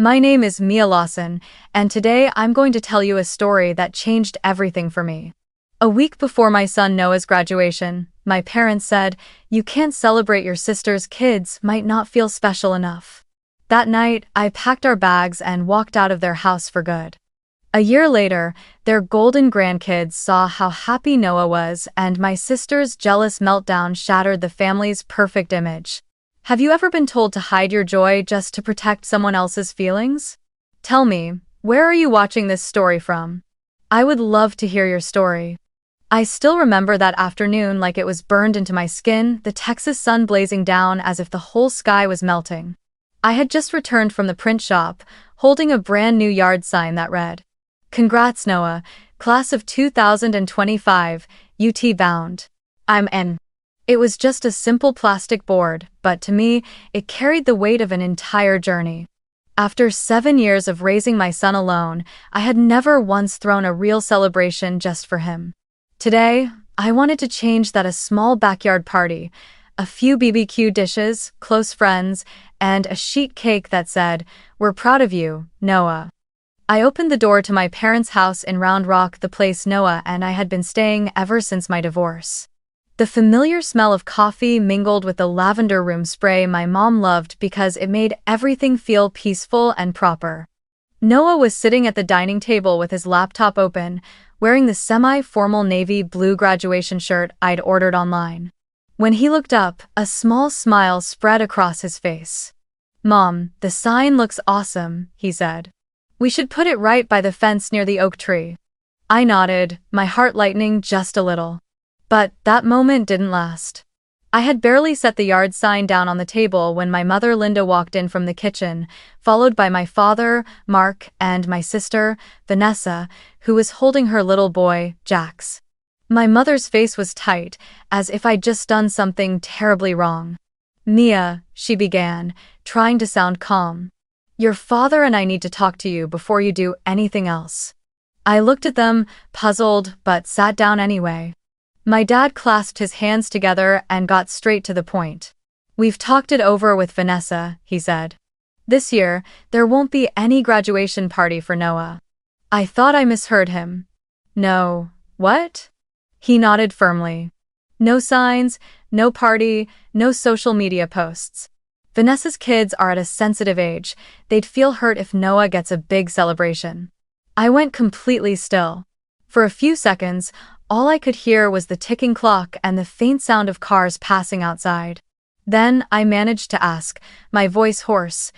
My name is Mia Lawson, and today I'm going to tell you a story that changed everything for me. A week before my son Noah's graduation, my parents said, "You can't celebrate your sister's kids might not feel special enough." That night, I packed our bags and walked out of their house for good. A year later, their golden grandkids saw how happy Noah was, and my sister's jealous meltdown shattered the family's perfect image. Have you ever been told to hide your joy just to protect someone else's feelings? Tell me, where are you watching this story from? I would love to hear your story. I still remember that afternoon like it was burned into my skin, the Texas sun blazing down as if the whole sky was melting. I had just returned from the print shop, holding a brand new yard sign that read, "Congrats Noah, class of 2025, UT bound. I'm in." It was just a simple plastic board, but to me, it carried the weight of an entire journey. After 7 years of raising my son alone, I had never once thrown a real celebration just for him. Today, I wanted to change that. A small backyard party, a few BBQ dishes, close friends, and a sheet cake that said, "We're proud of you, Noah." I opened the door to my parents' house in Round Rock, the place Noah and I had been staying ever since my divorce. The familiar smell of coffee mingled with the lavender room spray my mom loved because it made everything feel peaceful and proper. Noah was sitting at the dining table with his laptop open, wearing the semi-formal navy blue graduation shirt I'd ordered online. When he looked up, a small smile spread across his face. "Mom, the sign looks awesome," he said. "We should put it right by the fence near the oak tree." I nodded, my heart lightening just a little. But that moment didn't last. I had barely set the yard sign down on the table when my mother Linda walked in from the kitchen, followed by my father, Mark, and my sister, Vanessa, who was holding her little boy, Jax. My mother's face was tight, as if I'd just done something terribly wrong. "Mia," she began, trying to sound calm. "Your father and I need to talk to you before you do anything else." I looked at them, puzzled, but sat down anyway. My dad clasped his hands together and got straight to the point. "We've talked it over with Vanessa," he said. "This year, there won't be any graduation party for Noah." I thought I misheard him. "No, what?" He nodded firmly. "No signs, no party, no social media posts. Vanessa's kids are at a sensitive age. They'd feel hurt if Noah gets a big celebration." I went completely still. For a few seconds, all I could hear was the ticking clock and the faint sound of cars passing outside. Then I managed to ask, my voice hoarse,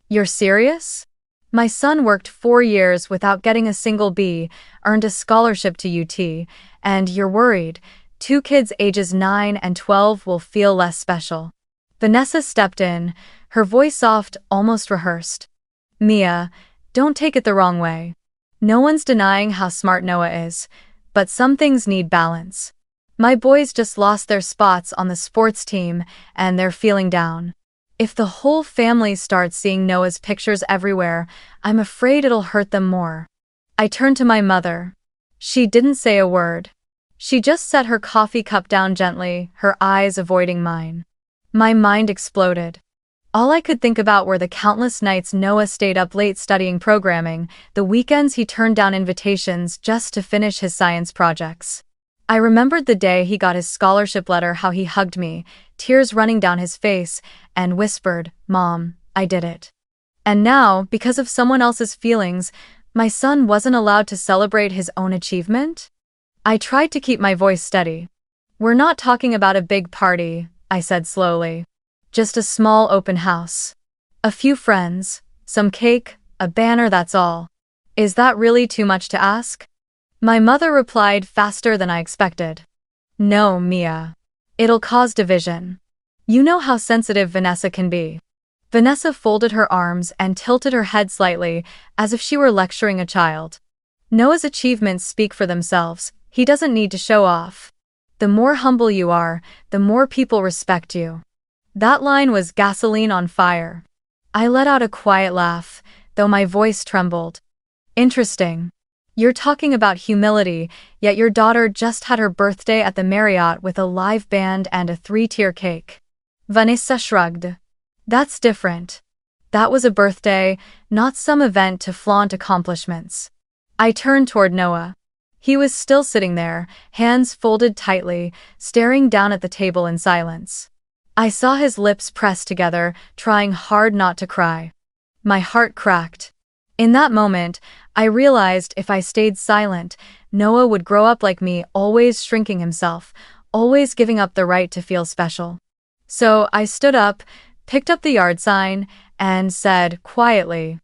"You're serious? My son worked 4 years without getting a single B, earned a scholarship to UT, and you're worried 2 kids ages 9 and 12 will feel less special." Vanessa stepped in, her voice soft, almost rehearsed. "Mia, don't take it the wrong way. No one's denying how smart Noah is, but some things need balance. My boys just lost their spots on the sports team, and they're feeling down. If the whole family starts seeing Noah's pictures everywhere, I'm afraid it'll hurt them more." I turned to my mother. She didn't say a word. She just set her coffee cup down gently, her eyes avoiding mine. My mind exploded. All I could think about were the countless nights Noah stayed up late studying programming, the weekends he turned down invitations just to finish his science projects. I remembered the day he got his scholarship letter, how he hugged me, tears running down his face, and whispered, "Mom, I did it." And now, because of someone else's feelings, my son wasn't allowed to celebrate his own achievement? I tried to keep my voice steady. "We're not talking about a big party," I said slowly. "Just a small open house. A few friends, some cake, a banner, that's all. Is that really too much to ask?" My mother replied faster than I expected. "No, Mia. It'll cause division. You know how sensitive Vanessa can be." Vanessa folded her arms and tilted her head slightly, as if she were lecturing a child. "Noah's achievements speak for themselves. He doesn't need to show off. The more humble you are, the more people respect you." That line was gasoline on fire. I let out a quiet laugh, though my voice trembled. "Interesting. You're talking about humility, yet your daughter just had her birthday at the Marriott with a live band and a 3-tier cake." Vanessa shrugged. "That's different. That was a birthday, not some event to flaunt accomplishments. I turned toward Noah. He was still sitting there, hands folded tightly, staring down at the table in silence. I saw his lips pressed together, trying hard not to cry. My heart cracked. In that moment, I realized if I stayed silent, Noah would grow up like me, always shrinking himself, always giving up the right to feel special. So I stood up, picked up the yard sign, and said quietly,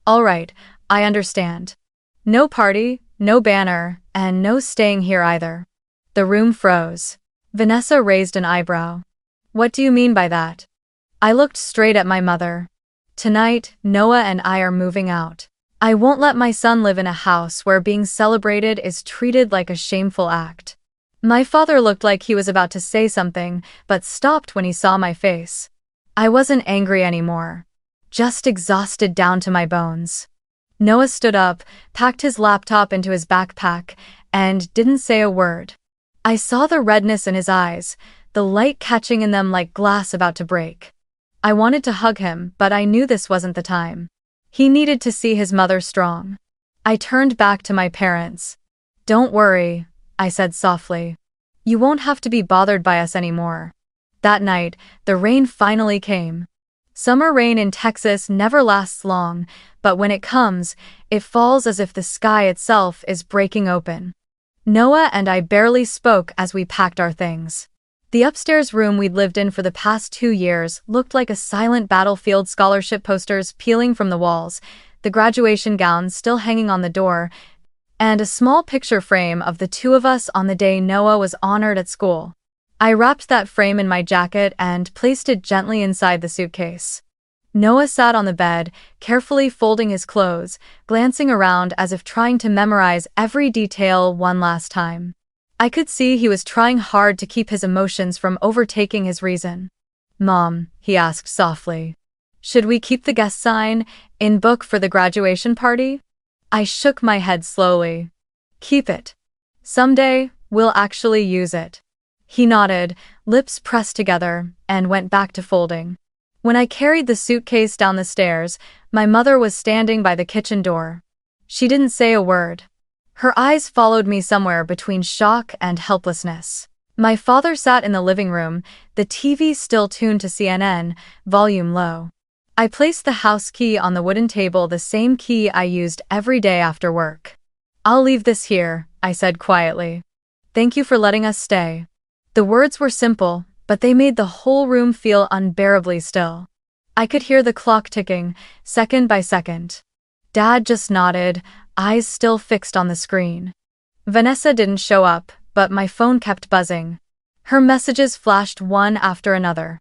"All right, I understand. No party, no banner, and no staying here either." The room froze. Vanessa raised an eyebrow. "What do you mean by that?" I looked straight at my mother. "Tonight, Noah and I are moving out. I won't let my son live in a house where being celebrated is treated like a shameful act." My father looked like he was about to say something, but stopped when he saw my face. I wasn't angry anymore. Just exhausted down to my bones. Noah stood up, packed his laptop into his backpack, and didn't say a word. I saw the redness in his eyes, the light catching in them like glass about to break. I wanted to hug him, but I knew this wasn't the time. He needed to see his mother strong. I turned back to my parents. "Don't worry," I said softly. "You won't have to be bothered by us anymore." That night, the rain finally came. Summer rain in Texas never lasts long, but when it comes, it falls as if the sky itself is breaking open. Noah and I barely spoke as we packed our things. The upstairs room we'd lived in for the past 2 years looked like a silent battlefield, scholarship posters peeling from the walls, the graduation gowns still hanging on the door, and a small picture frame of the two of us on the day Noah was honored at school. I wrapped that frame in my jacket and placed it gently inside the suitcase. Noah sat on the bed, carefully folding his clothes, glancing around as if trying to memorize every detail one last time. I could see he was trying hard to keep his emotions from overtaking his reason. "Mom," he asked softly, "should we keep the guest sign in book for the graduation party?" I shook my head slowly. "Keep it. Someday, we'll actually use it." He nodded, lips pressed together, and went back to folding. When I carried the suitcase down the stairs, my mother was standing by the kitchen door. She didn't say a word. Her eyes followed me somewhere between shock and helplessness. My father sat in the living room, the TV still tuned to CNN, volume low. I placed the house key on the wooden table, the same key I used every day after work. "I'll leave this here," I said quietly. "Thank you for letting us stay." The words were simple, but they made the whole room feel unbearably still. I could hear the clock ticking, second by second. Dad just nodded, eyes still fixed on the screen. Vanessa didn't show up, but my phone kept buzzing. Her messages flashed one after another.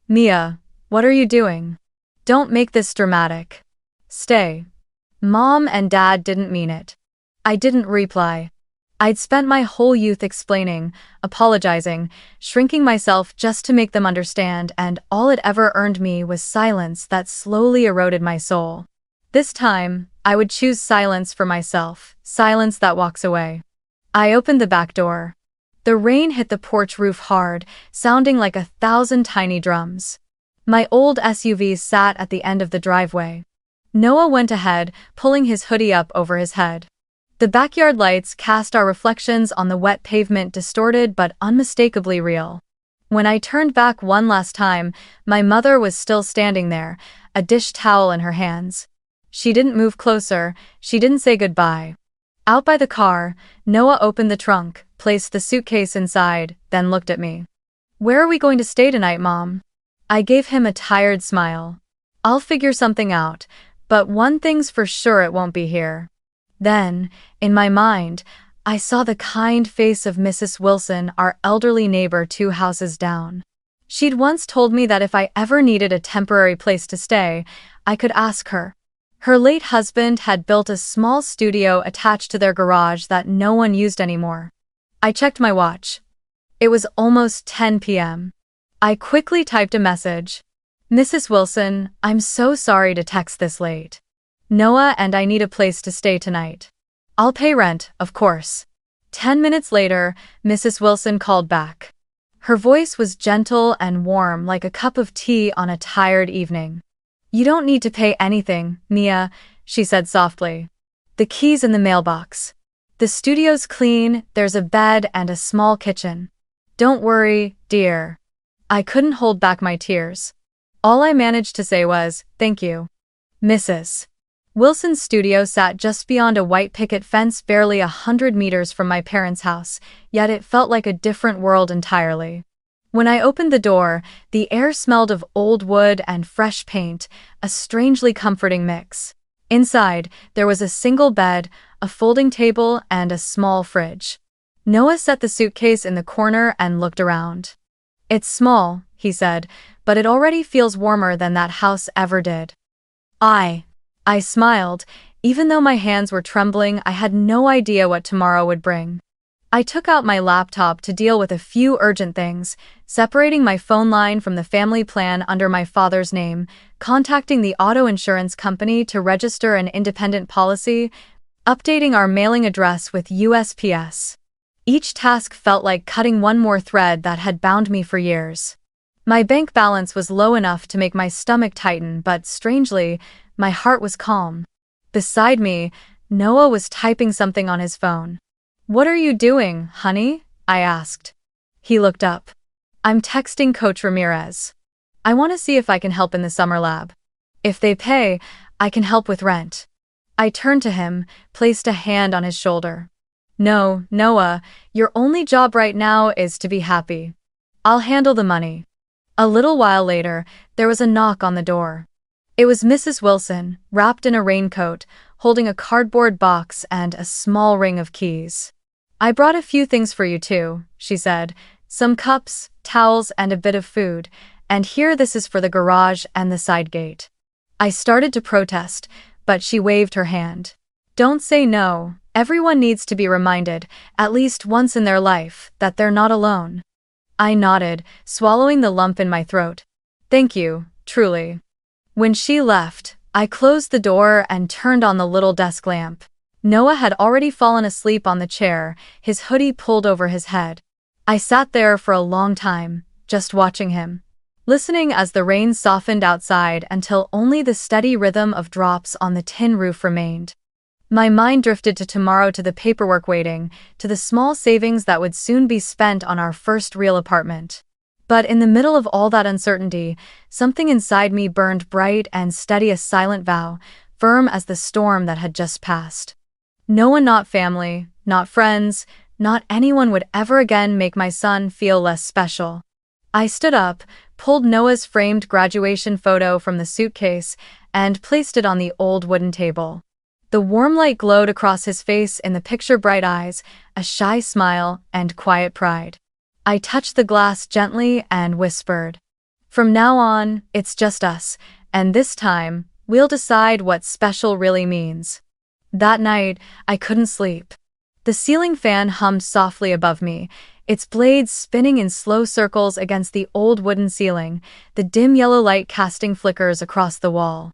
"Mia, what are you doing? Don't make this dramatic. Stay." Mom and Dad didn't mean it. I didn't reply. I'd spent my whole youth explaining, apologizing, shrinking myself just to make them understand, and all it ever earned me was silence that slowly eroded my soul. This time, I would choose silence for myself, silence that walks away. I opened the back door. The rain hit the porch roof hard, sounding like 1,000 tiny drums. My old SUV sat at the end of the driveway. Noah went ahead, pulling his hoodie up over his head. The backyard lights cast our reflections on the wet pavement, distorted but unmistakably real. When I turned back one last time, my mother was still standing there, a dish towel in her hands. She didn't move closer, she didn't say goodbye. Out by the car, Noah opened the trunk, placed the suitcase inside, then looked at me. "Where are we going to stay tonight, Mom?" I gave him a tired smile. "I'll figure something out, but one thing's for sure, it won't be here." Then, in my mind, I saw the kind face of Mrs. Wilson, our elderly neighbor 2 houses down. She'd once told me that if I ever needed a temporary place to stay, I could ask her. Her late husband had built a small studio attached to their garage that no one used anymore. I checked my watch. It was almost 10 p.m. I quickly typed a message. "Mrs. Wilson, I'm so sorry to text this late. Noah and I need a place to stay tonight. I'll pay rent, of course." 10 minutes later, Mrs. Wilson called back. Her voice was gentle and warm, like a cup of tea on a tired evening. You don't need to pay anything, Mia, she said softly. The key's in the mailbox. The studio's clean, there's a bed and a small kitchen. Don't worry, dear. I couldn't hold back my tears. All I managed to say was, thank you. Mrs. Wilson's studio sat just beyond a white picket fence barely 100 meters from my parents' house, yet it felt like a different world entirely. When I opened the door, the air smelled of old wood and fresh paint, a strangely comforting mix. Inside, there was a single bed, a folding table, and a small fridge. Noah set the suitcase in the corner and looked around. It's small, he said, but it already feels warmer than that house ever did. I smiled. Even though my hands were trembling, I had no idea what tomorrow would bring. I took out my laptop to deal with a few urgent things, separating my phone line from the family plan under my father's name, contacting the auto insurance company to register an independent policy, updating our mailing address with USPS. Each task felt like cutting one more thread that had bound me for years. My bank balance was low enough to make my stomach tighten, but strangely, my heart was calm. Beside me, Noah was typing something on his phone. What are you doing, honey? I asked. He looked up. I'm texting Coach Ramirez. I want to see if I can help in the summer lab. If they pay, I can help with rent. I turned to him, placed a hand on his shoulder. No, Noah, your only job right now is to be happy. I'll handle the money. A little while later, there was a knock on the door. It was Mrs. Wilson, wrapped in a raincoat, holding a cardboard box and a small ring of keys. I brought a few things for you too, she said, some cups, towels, and a bit of food, and here this is for the garage and the side gate. I started to protest, but she waved her hand. Don't say no, everyone needs to be reminded, at least once in their life, that they're not alone. I nodded, swallowing the lump in my throat. Thank you, truly. When she left, I closed the door and turned on the little desk lamp. Noah had already fallen asleep on the chair, his hoodie pulled over his head. I sat there for a long time, just watching him, listening as the rain softened outside until only the steady rhythm of drops on the tin roof remained. My mind drifted to tomorrow, to the paperwork waiting, to the small savings that would soon be spent on our first real apartment. But in the middle of all that uncertainty, something inside me burned bright and steady, a silent vow, firm as the storm that had just passed. No one, not family, not friends, not anyone would ever again make my son feel less special. I stood up, pulled Noah's framed graduation photo from the suitcase, and placed it on the old wooden table. The warm light glowed across his face, in the picture bright eyes, a shy smile, and quiet pride. I touched the glass gently and whispered, "From now on, it's just us, and this time, we'll decide what special really means." That night, I couldn't sleep. The ceiling fan hummed softly above me, its blades spinning in slow circles against the old wooden ceiling, the dim yellow light casting flickers across the wall.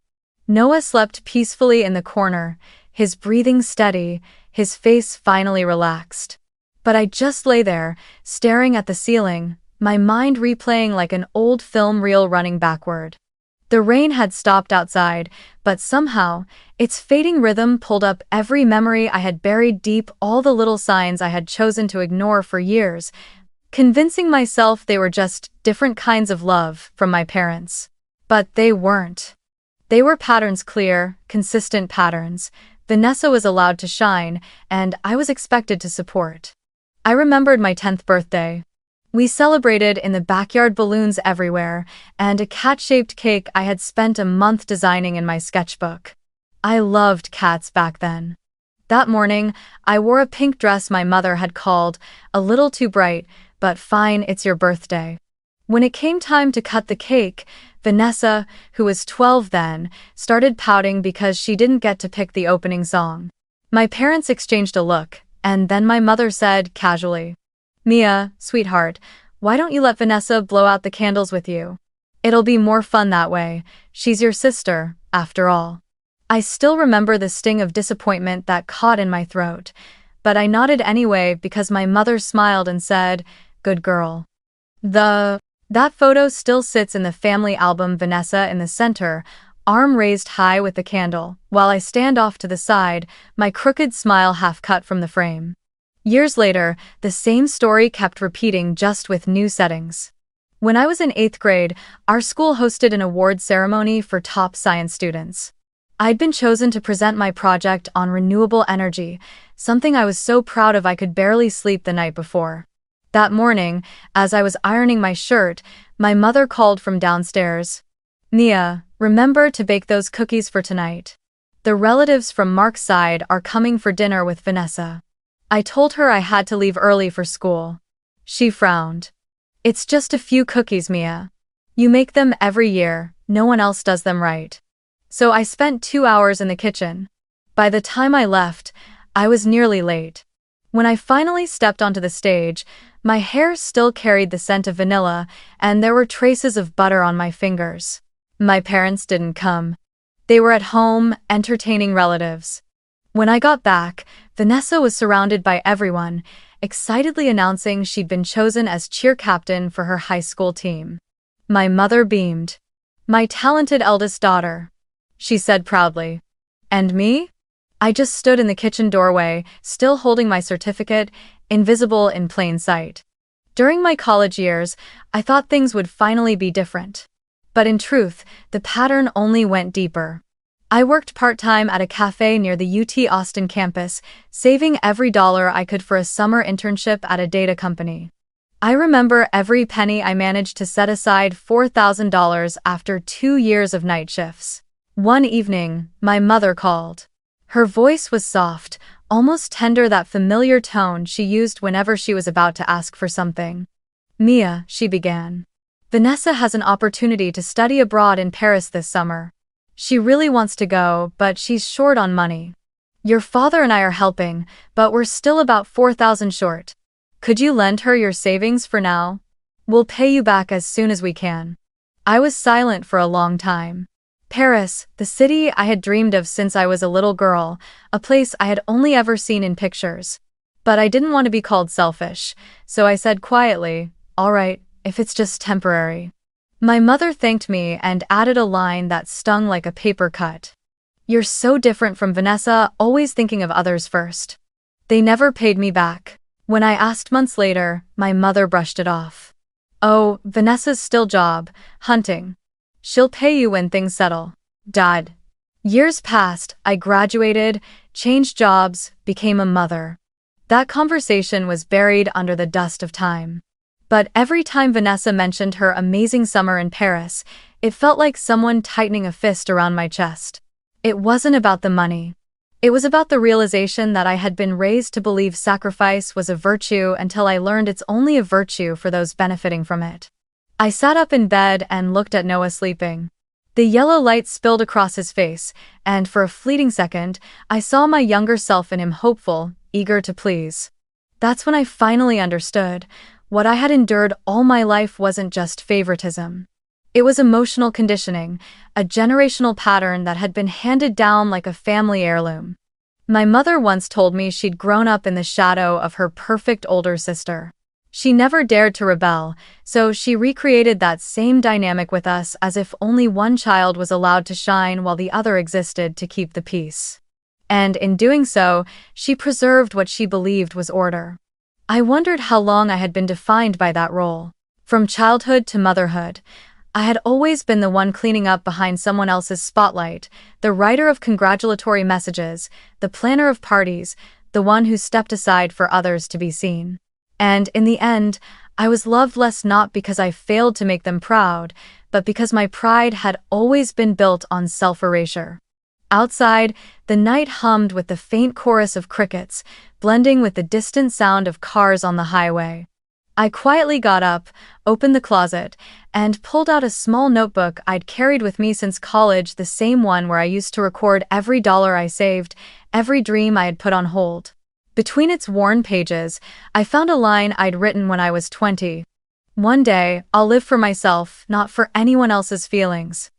Noah slept peacefully in the corner, his breathing steady, his face finally relaxed. But I just lay there, staring at the ceiling, my mind replaying like an old film reel running backward. The rain had stopped outside, but somehow, its fading rhythm pulled up every memory I had buried deep, all the little signs I had chosen to ignore for years, convincing myself they were just different kinds of love from my parents. But they weren't. They were patterns, clear, consistent patterns. Vanessa was allowed to shine, and I was expected to support. I remembered my 10th birthday. We celebrated in the backyard, balloons everywhere, and a cat-shaped cake I had spent a month designing in my sketchbook. I loved cats back then. That morning, I wore a pink dress my mother had called a little too bright, but fine, it's your birthday. When it came time to cut the cake, Vanessa, who was 12 then, started pouting because she didn't get to pick the opening song. My parents exchanged a look, and then my mother said casually, "Mia, sweetheart, why don't you let Vanessa blow out the candles with you? It'll be more fun that way. She's your sister, after all." I still remember the sting of disappointment that caught in my throat, but I nodded anyway because my mother smiled and said, "Good girl." That photo still sits in the family album, Vanessa in the center, arm raised high with the candle, while I stand off to the side, my crooked smile half cut from the frame. Years later, the same story kept repeating, just with new settings. When I was in 8th grade, our school hosted an award ceremony for top science students. I'd been chosen to present my project on renewable energy, something I was so proud of I could barely sleep the night before. That morning, as I was ironing my shirt, my mother called from downstairs. "Nia, remember to bake those cookies for tonight. The relatives from Mark's side are coming for dinner with Vanessa." I told her I had to leave early for school. She frowned. "It's just a few cookies, Mia. You make them every year, no one else does them right." So I spent 2 hours in the kitchen. By the time I left, I was nearly late. When I finally stepped onto the stage, my hair still carried the scent of vanilla, and there were traces of butter on my fingers. My parents didn't come. They were at home, entertaining relatives. When I got back, Vanessa was surrounded by everyone, excitedly announcing she'd been chosen as cheer captain for her high school team. My mother beamed. "My talented eldest daughter," she said proudly. And me? I just stood in the kitchen doorway, still holding my certificate, invisible in plain sight. During my college years, I thought things would finally be different. But in truth, the pattern only went deeper. I worked part-time at a cafe near the UT Austin campus, saving every dollar I could for a summer internship at a data company. I remember every penny I managed to set aside $4,000 after 2 years of night shifts. One evening, my mother called. Her voice was soft, almost tender, that familiar tone she used whenever she was about to ask for something. "Mia," she began. "Vanessa has an opportunity to study abroad in Paris this summer. She really wants to go, but she's short on money. Your father and I are helping, but we're still about 4,000 short. Could you lend her your savings for now? We'll pay you back as soon as we can." I was silent for a long time. Paris, the city I had dreamed of since I was a little girl, a place I had only ever seen in pictures. But I didn't want to be called selfish, so I said quietly, "All right, if it's just temporary." My mother thanked me and added a line that stung like a paper cut. "You're so different from Vanessa, always thinking of others first." They never paid me back. When I asked months later, my mother brushed it off. "Oh, Vanessa's still job hunting. She'll pay you when things settle." Dad. Years passed, I graduated, changed jobs, became a mother. That conversation was buried under the dust of time. But every time Vanessa mentioned her amazing summer in Paris, it felt like someone tightening a fist around my chest. It wasn't about the money. It was about the realization that I had been raised to believe sacrifice was a virtue until I learned it's only a virtue for those benefiting from it. I sat up in bed and looked at Noah sleeping. The yellow light spilled across his face, and for a fleeting second, I saw my younger self in him, hopeful, eager to please. That's when I finally understood. What I had endured all my life wasn't just favoritism. It was emotional conditioning, a generational pattern that had been handed down like a family heirloom. My mother once told me she'd grown up in the shadow of her perfect older sister. She never dared to rebel, so she recreated that same dynamic with us, as if only one child was allowed to shine while the other existed to keep the peace. And in doing so, she preserved what she believed was order. I wondered how long I had been defined by that role. From childhood to motherhood, I had always been the one cleaning up behind someone else's spotlight, the writer of congratulatory messages, the planner of parties, the one who stepped aside for others to be seen. And in the end, I was loved less, not because I failed to make them proud, but because my pride had always been built on self-erasure. Outside, the night hummed with the faint chorus of crickets, blending with the distant sound of cars on the highway. I quietly got up, opened the closet, and pulled out a small notebook I'd carried with me since college, the same one where I used to record every dollar I saved, every dream I had put on hold. Between its worn pages, I found a line I'd written when I was 20. "One day, I'll live for myself, not for anyone else's feelings."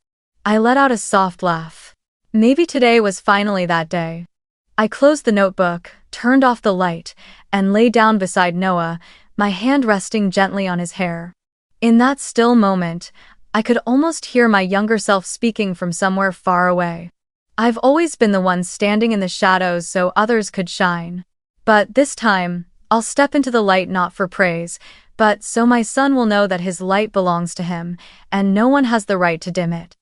I let out a soft laugh. Maybe today was finally that day. I closed the notebook, turned off the light, and lay down beside Noah, my hand resting gently on his hair. In that still moment, I could almost hear my younger self speaking from somewhere far away. I've always been the one standing in the shadows so others could shine. But this time, I'll step into the light not for praise, but so my son will know that his light belongs to him, and no one has the right to dim it.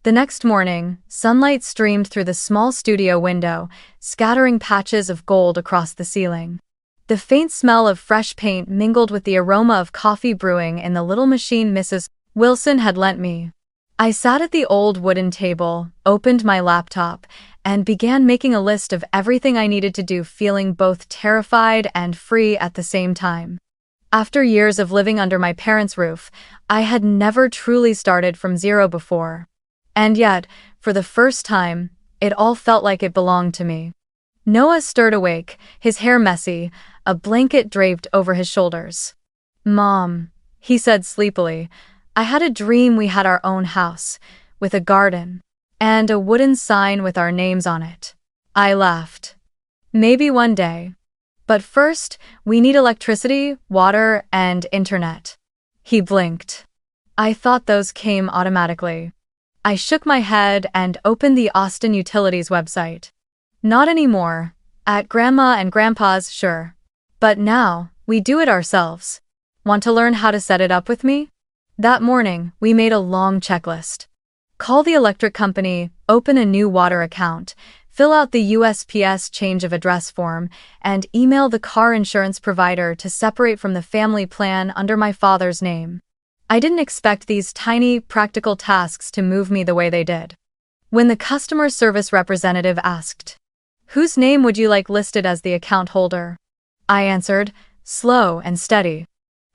The next morning, sunlight streamed through the small studio window, scattering patches of gold across the ceiling. The faint smell of fresh paint mingled with the aroma of coffee brewing in the little machine Mrs. Wilson had lent me. I sat at the old wooden table, opened my laptop, and began making a list of everything I needed to do, feeling both terrified and free at the same time. After years of living under my parents' roof, I had never truly started from zero before. And yet, for the first time, it all felt like it belonged to me. Noah stirred awake, his hair messy, a blanket draped over his shoulders. "Mom," he said sleepily, "I had a dream we had our own house, with a garden, and a wooden sign with our names on it." I laughed. "Maybe one day. But first, we need electricity, water, and internet." He blinked. "I thought those came automatically." I shook my head and opened the Austin Utilities website. "Not anymore. At Grandma and Grandpa's, sure. But now, we do it ourselves. Want to learn how to set it up with me?" That morning, we made a long checklist. Call the electric company, open a new water account, fill out the USPS change of address form, and email the car insurance provider to separate from the family plan under my father's name. I didn't expect these tiny, practical tasks to move me the way they did. When the customer service representative asked, "Whose name would you like listed as the account holder?" I answered, slow and steady,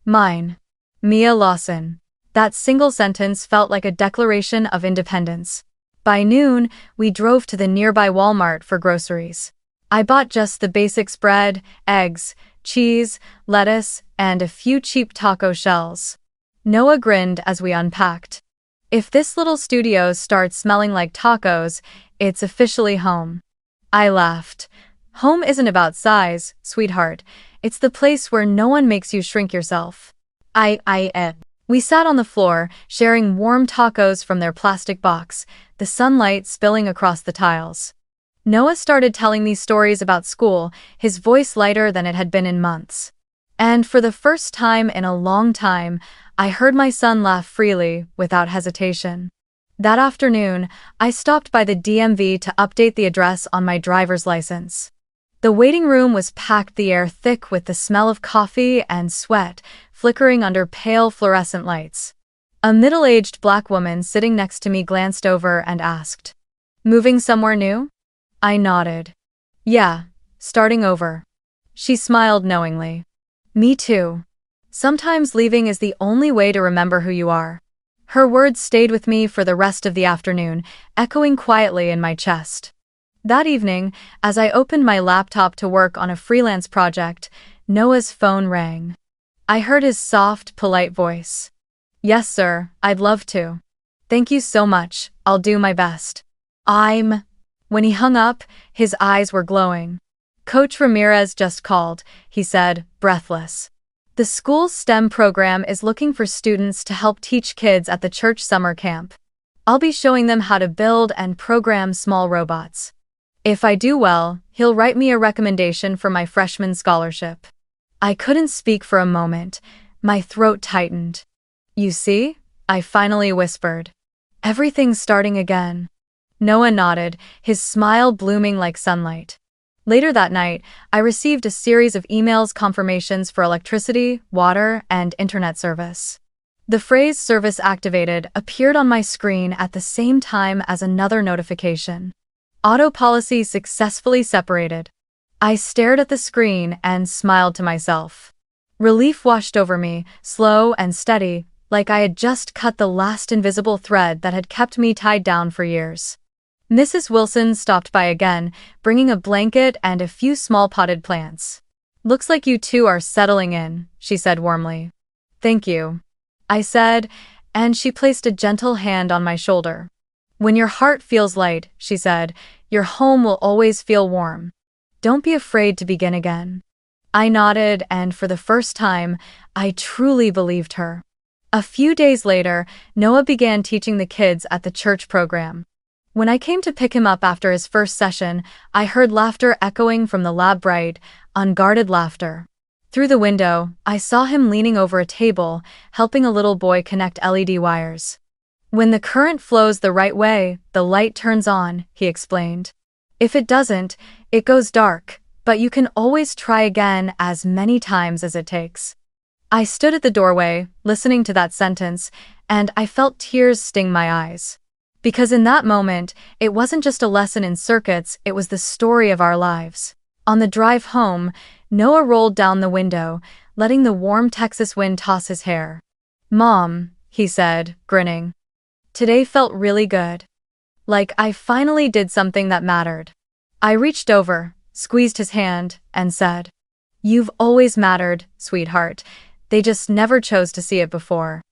"Mine. Mia Lawson." That single sentence felt like a declaration of independence. By noon, we drove to the nearby Walmart for groceries. I bought just the basics: bread, eggs, cheese, lettuce, and a few cheap taco shells. Noah grinned as we unpacked. "If this little studio starts smelling like tacos, it's officially home." I laughed. "Home isn't about size, sweetheart. It's the place where no one makes you shrink yourself." We sat on the floor, sharing warm tacos from their plastic box, the sunlight spilling across the tiles. Noah started telling me stories about school, his voice lighter than it had been in months. And for the first time in a long time, I heard my son laugh freely, without hesitation. That afternoon, I stopped by the DMV to update the address on my driver's license. The waiting room was packed, the air thick with the smell of coffee and sweat, flickering under pale fluorescent lights. A middle-aged black woman sitting next to me glanced over and asked, "Moving somewhere new?" I nodded. "Yeah, starting over." She smiled knowingly. "Me too. Sometimes leaving is the only way to remember who you are." Her words stayed with me for the rest of the afternoon, echoing quietly in my chest. That evening, as I opened my laptop to work on a freelance project, Noah's phone rang. I heard his soft, polite voice. "Yes, sir, I'd love to. Thank you so much, I'll do my best." When he hung up, his eyes were glowing. "Coach Ramirez just called," he said, breathless. "The school's STEM program is looking for students to help teach kids at the church summer camp. I'll be showing them how to build and program small robots. If I do well, he'll write me a recommendation for my freshman scholarship." I couldn't speak for a moment. My throat tightened. "You see?" I finally whispered. "Everything's starting again." Noah nodded, his smile blooming like sunlight. Later that night, I received a series of emails confirmations for electricity, water, and internet service. The phrase "service activated" appeared on my screen at the same time as another notification. Auto policy successfully separated. I stared at the screen and smiled to myself. Relief washed over me, slow and steady, like I had just cut the last invisible thread that had kept me tied down for years. Mrs. Wilson stopped by again, bringing a blanket and a few small potted plants. "Looks like you two are settling in," she said warmly. "Thank you," I said, and she placed a gentle hand on my shoulder. "When your heart feels light," she said, "your home will always feel warm. Don't be afraid to begin again." I nodded, and for the first time, I truly believed her. A few days later, Noah began teaching the kids at the church program. When I came to pick him up after his first session, I heard laughter echoing from the lab, bright, unguarded laughter. Through the window, I saw him leaning over a table, helping a little boy connect LED wires. When the current flows the right way, the light turns on, he explained. If it doesn't, it goes dark, but you can always try again as many times as it takes. I stood at the doorway, listening to that sentence, and I felt tears sting my eyes. Because in that moment, it wasn't just a lesson in circuits, it was the story of our lives. On the drive home, Noah rolled down the window, letting the warm Texas wind toss his hair. "Mom," he said, grinning. "Today felt really good. Like I finally did something that mattered." I reached over, squeezed his hand, and said, "You've always mattered, sweetheart. They just never chose to see it before."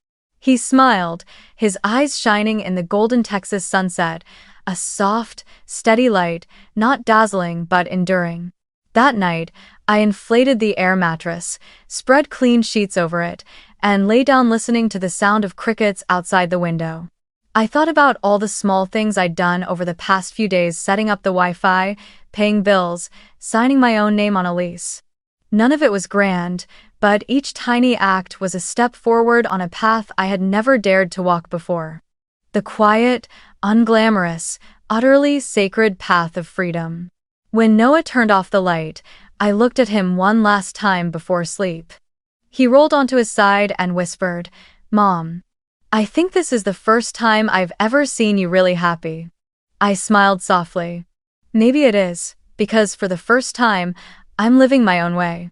He smiled, his eyes shining in the golden Texas sunset, a soft, steady light, not dazzling but enduring. That night, I inflated the air mattress, spread clean sheets over it, and lay down listening to the sound of crickets outside the window. I thought about all the small things I'd done over the past few days, setting up the Wi-Fi, paying bills, signing my own name on a lease. None of it was grand, but each tiny act was a step forward on a path I had never dared to walk before. The quiet, unglamorous, utterly sacred path of freedom. When Noah turned off the light, I looked at him one last time before sleep. He rolled onto his side and whispered, "Mom, I think this is the first time I've ever seen you really happy." I smiled softly. "Maybe it is, because for the first time, I'm living my own way."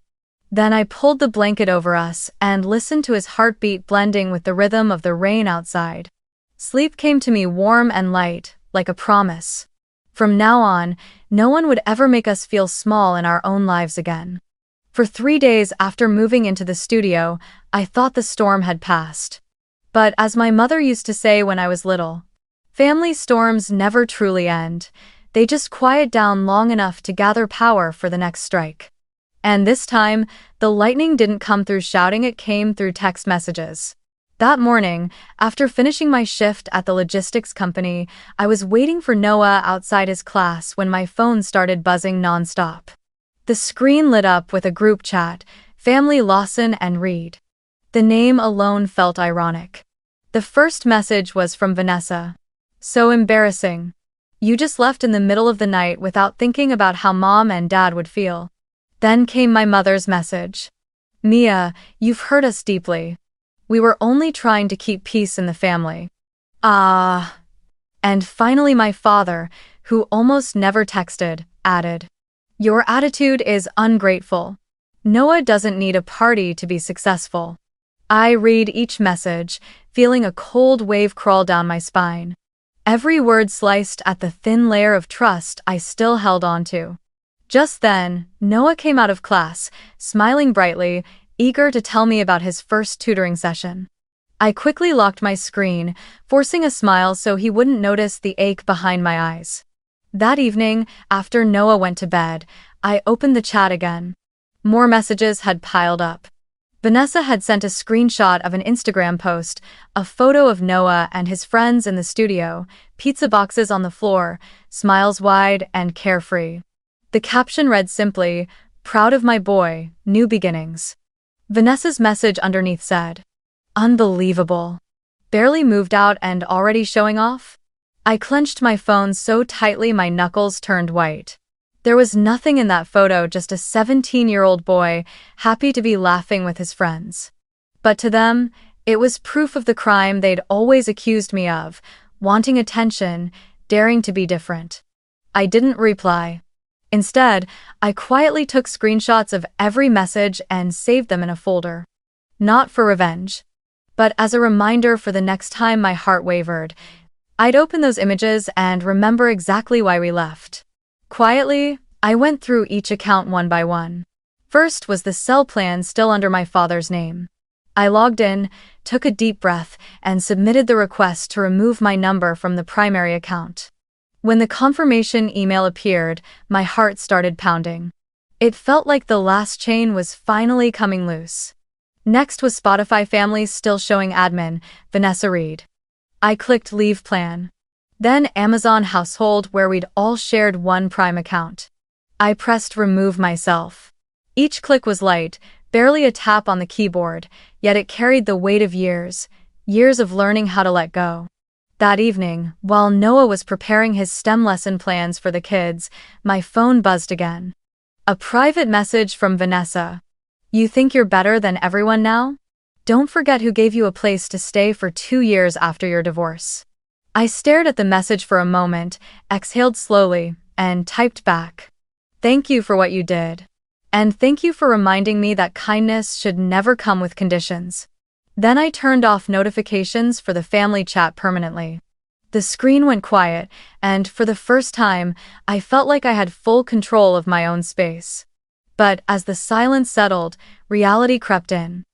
Then I pulled the blanket over us and listened to his heartbeat blending with the rhythm of the rain outside. Sleep came to me warm and light, like a promise. From now on, no one would ever make us feel small in our own lives again. For 3 days after moving into the studio, I thought the storm had passed. But as my mother used to say when I was little, family storms never truly end. They just quiet down long enough to gather power for the next strike. And this time, the lightning didn't come through shouting, it came through text messages. That morning, after finishing my shift at the logistics company, I was waiting for Noah outside his class when my phone started buzzing nonstop. The screen lit up with a group chat, Family Lawson and Reed. The name alone felt ironic. The first message was from Vanessa. "So embarrassing. You just left in the middle of the night without thinking about how Mom and Dad would feel." Then came my mother's message. "Mia, you've hurt us deeply. We were only trying to keep peace in the family." Ah. And finally my father, who almost never texted, added, "Your attitude is ungrateful. Noah doesn't need a party to be successful." I read each message, feeling a cold wave crawl down my spine. Every word sliced at the thin layer of trust I still held on to. Just then, Noah came out of class, smiling brightly, eager to tell me about his first tutoring session. I quickly locked my screen, forcing a smile so he wouldn't notice the ache behind my eyes. That evening, after Noah went to bed, I opened the chat again. More messages had piled up. Vanessa had sent a screenshot of an Instagram post, a photo of Noah and his friends in the studio, pizza boxes on the floor, smiles wide and carefree. The caption read simply, "Proud of my boy, new beginnings." Vanessa's message underneath said, "Unbelievable. Barely moved out and already showing off?" I clenched my phone so tightly my knuckles turned white. There was nothing in that photo, just a 17-year-old boy, happy to be laughing with his friends. But to them, it was proof of the crime they'd always accused me of, wanting attention, daring to be different. I didn't reply. Instead, I quietly took screenshots of every message and saved them in a folder. Not for revenge, but as a reminder for the next time my heart wavered. I'd open those images and remember exactly why we left. Quietly, I went through each account one by one. First was the cell plan still under my father's name. I logged in, took a deep breath, and submitted the request to remove my number from the primary account. When the confirmation email appeared, my heart started pounding. It felt like the last chain was finally coming loose. Next was Spotify Families still showing admin, Vanessa Reed. I clicked Leave Plan. Then Amazon Household where we'd all shared one Prime account. I pressed Remove Myself. Each click was light, barely a tap on the keyboard, yet it carried the weight of years of learning how to let go. That evening, while Noah was preparing his STEM lesson plans for the kids, my phone buzzed again. A private message from Vanessa. You think you're better than everyone now? Don't forget who gave you a place to stay for 2 years after your divorce. I stared at the message for a moment, exhaled slowly, and typed back. Thank you for what you did. And thank you for reminding me that kindness should never come with conditions. Then I turned off notifications for the family chat permanently. The screen went quiet, and for the first time, I felt like I had full control of my own space. But as the silence settled, reality crept in.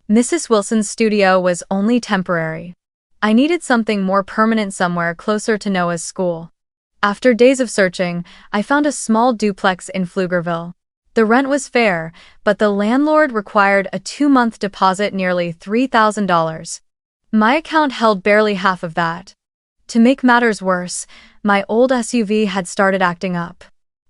Mrs. Wilson's studio was only temporary. I needed something more permanent somewhere closer to Noah's school. After days of searching, I found a small duplex in Pflugerville. The rent was fair, but the landlord required a 2-month deposit, nearly $3,000. My account held barely half of that. To make matters worse, my old SUV had started acting up.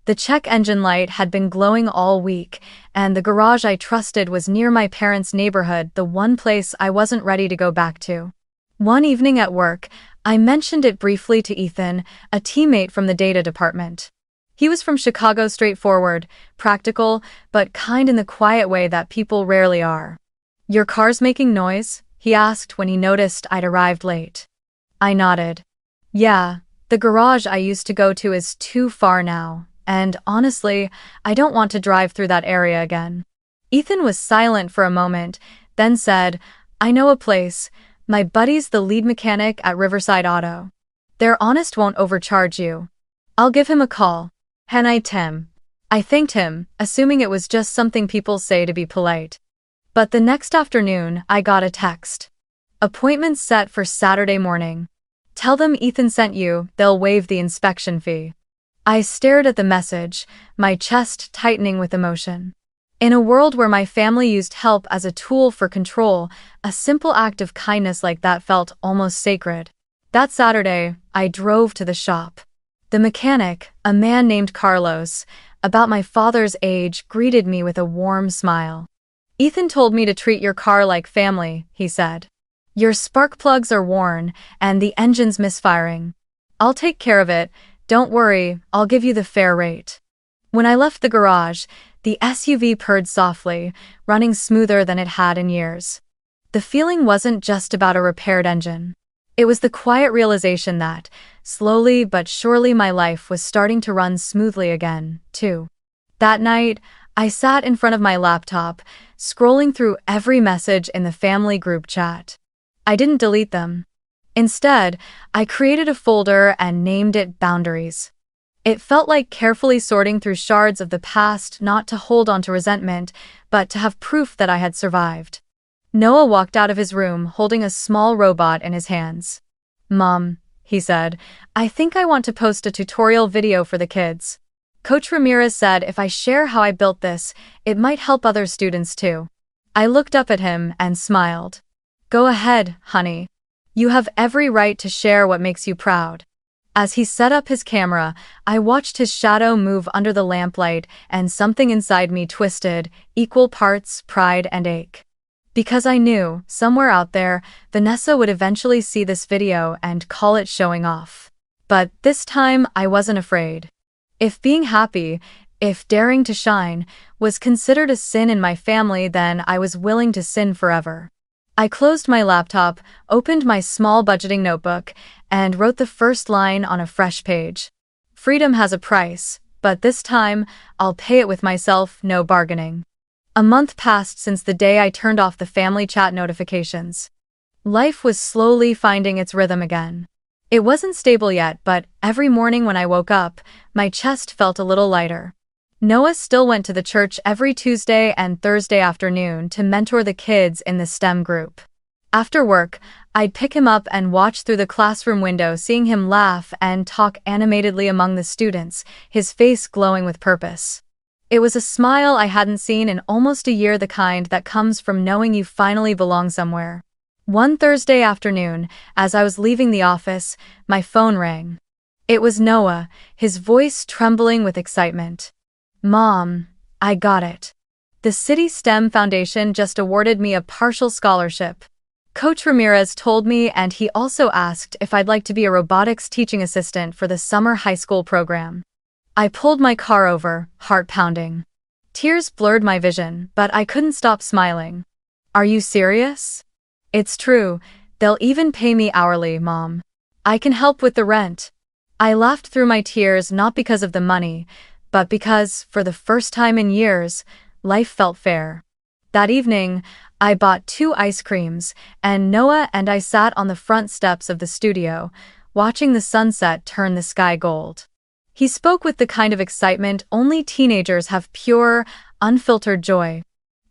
The check engine light had been glowing all week, and the garage I trusted was near my parents' neighborhood, the one place I wasn't ready to go back to. One evening at work, I mentioned it briefly to Ethan, a teammate from the data department. He was from Chicago, straightforward, practical, but kind in the quiet way that people rarely are. Your car's making noise? He asked when he noticed I'd arrived late. I nodded. Yeah, the garage I used to go to is too far now, and honestly, I don't want to drive through that area again. Ethan was silent for a moment, then said, I know a place. My buddy's the lead mechanic at Riverside Auto. They're honest, won't overcharge you. I'll give him a call. I thanked him, assuming it was just something people say to be polite. But the next afternoon, I got a text. Appointment set for Saturday morning. Tell them Ethan sent you, they'll waive the inspection fee. I stared at the message, my chest tightening with emotion. In a world where my family used help as a tool for control, a simple act of kindness like that felt almost sacred. That Saturday, I drove to the shop. The mechanic, a man named Carlos, about my father's age, greeted me with a warm smile. Ethan told me to treat your car like family, he said. Your spark plugs are worn, and the engine's misfiring. I'll take care of it, don't worry, I'll give you the fair rate. When I left the garage, the SUV purred softly, running smoother than it had in years. The feeling wasn't just about a repaired engine. It was the quiet realization that, slowly but surely, my life was starting to run smoothly again, too. That night, I sat in front of my laptop, scrolling through every message in the family group chat. I didn't delete them. Instead, I created a folder and named it Boundaries. It felt like carefully sorting through shards of the past, not to hold on to resentment, but to have proof that I had survived. Noah walked out of his room holding a small robot in his hands. Mom, he said, I think I want to post a tutorial video for the kids. Coach Ramirez said if I share how I built this, it might help other students too. I looked up at him and smiled. Go ahead, honey. You have every right to share what makes you proud. As he set up his camera, I watched his shadow move under the lamplight, and something inside me twisted, equal parts pride and ache. Because I knew, somewhere out there, Vanessa would eventually see this video and call it showing off. But this time, I wasn't afraid. If being happy, if daring to shine, was considered a sin in my family, then I was willing to sin forever. I closed my laptop, opened my small budgeting notebook, and wrote the first line on a fresh page. Freedom has a price, but this time, I'll pay it with myself, no bargaining. A month passed since the day I turned off the family chat notifications. Life was slowly finding its rhythm again. It wasn't stable yet, but every morning when I woke up, my chest felt a little lighter. Noah still went to the church every Tuesday and Thursday afternoon to mentor the kids in the STEM group. After work, I'd pick him up and watch through the classroom window, seeing him laugh and talk animatedly among the students, his face glowing with purpose. It was a smile I hadn't seen in almost a year, the kind that comes from knowing you finally belong somewhere. One Thursday afternoon, as I was leaving the office, my phone rang. It was Noah, his voice trembling with excitement. "Mom, I got it. The City STEM Foundation just awarded me a partial scholarship. Coach Ramirez told me, and he also asked if I'd like to be a robotics teaching assistant for the summer high school program." I pulled my car over, heart pounding. Tears blurred my vision, but I couldn't stop smiling. "Are you serious?" "It's true. They'll even pay me hourly, Mom. I can help with the rent." I laughed through my tears, not because of the money, but because, for the first time in years, life felt fair. That evening, I bought 2 ice creams, and Noah and I sat on the front steps of the studio, watching the sunset turn the sky gold. He spoke with the kind of excitement only teenagers have, pure, unfiltered joy.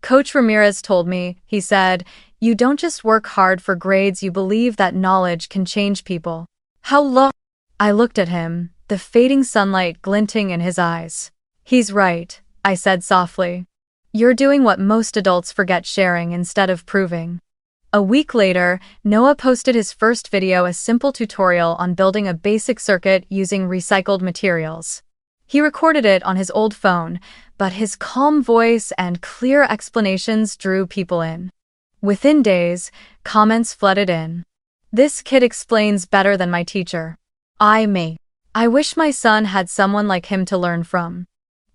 "Coach Ramirez told me," he said, "you don't just work hard for grades, you believe that knowledge can change people." "How long?" I looked at him, the fading sunlight glinting in his eyes. "He's right," I said softly. "You're doing what most adults forget: sharing instead of proving." A week later, Noah posted his first video, a simple tutorial on building a basic circuit using recycled materials. He recorded it on his old phone, but his calm voice and clear explanations drew people in. Within days, comments flooded in. "This kid explains better than my teacher. I wish my son had someone like him to learn from."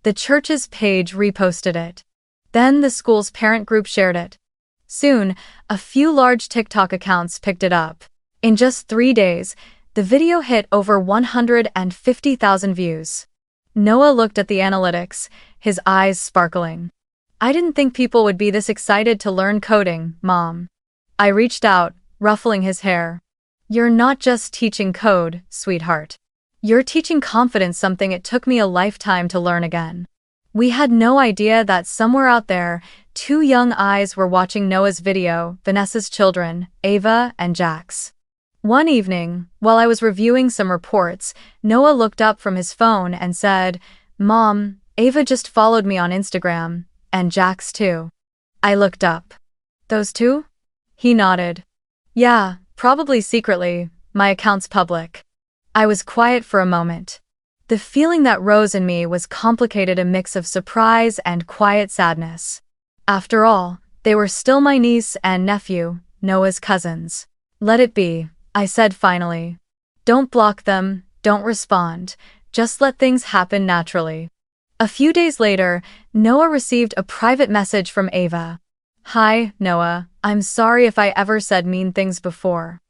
The church's page reposted it. Then the school's parent group shared it. Soon, a few large TikTok accounts picked it up. In just 3 days, the video hit over 150,000 views. Noah looked at the analytics, his eyes sparkling. "I didn't think people would be this excited to learn coding, Mom." I reached out, ruffling his hair. "You're not just teaching code, sweetheart. You're teaching confidence, something it took me a lifetime to learn again." We had no idea that somewhere out there, 2 young eyes were watching Noah's video, Vanessa's children, Ava and Jax. One evening, while I was reviewing some reports, Noah looked up from his phone and said, "Mom, Ava just followed me on Instagram, and Jax too." I looked up. "Those 2? He nodded. "Yeah, probably secretly. My account's public." I was quiet for a moment. The feeling that rose in me was complicated, a mix of surprise and quiet sadness. After all, they were still my niece and nephew, Noah's cousins. "Let it be," I said finally. "Don't block them, don't respond, just let things happen naturally." A few days later, Noah received a private message from Ava. "Hi, Noah, I'm sorry if I ever said mean things before.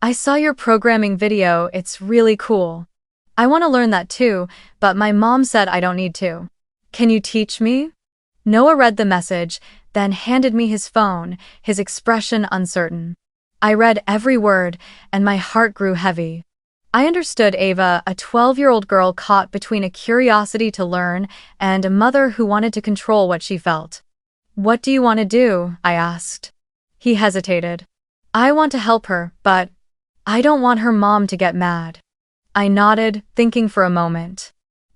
I saw your programming video, it's really cool. I want to learn that too, but my mom said I don't need to. Can you teach me?" Noah read the message, then handed me his phone, his expression uncertain. I read every word, and my heart grew heavy. I understood Ava, a 12-year-old girl caught between a curiosity to learn and a mother who wanted to control what she felt. "What do you want to do?" I asked. He hesitated. "I want to help her, but I don't want her mom to get mad." I nodded, thinking for a moment.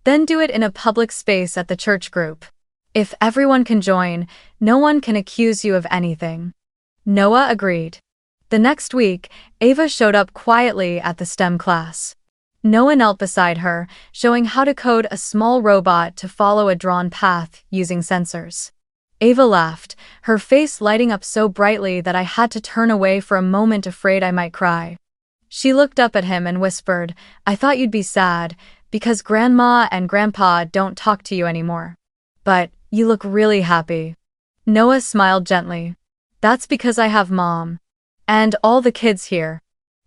"Then do it in a public space at the church group. If everyone can join, no one can accuse you of anything." Noah agreed. The next week, Ava showed up quietly at the STEM class. Noah knelt beside her, showing how to code a small robot to follow a drawn path using sensors. Ava laughed, her face lighting up so brightly that I had to turn away for a moment, afraid I might cry. She looked up at him and whispered, "I thought you'd be sad, because Grandma and Grandpa don't talk to you anymore. But you look really happy." Noah smiled gently. "That's because I have Mom. And all the kids here."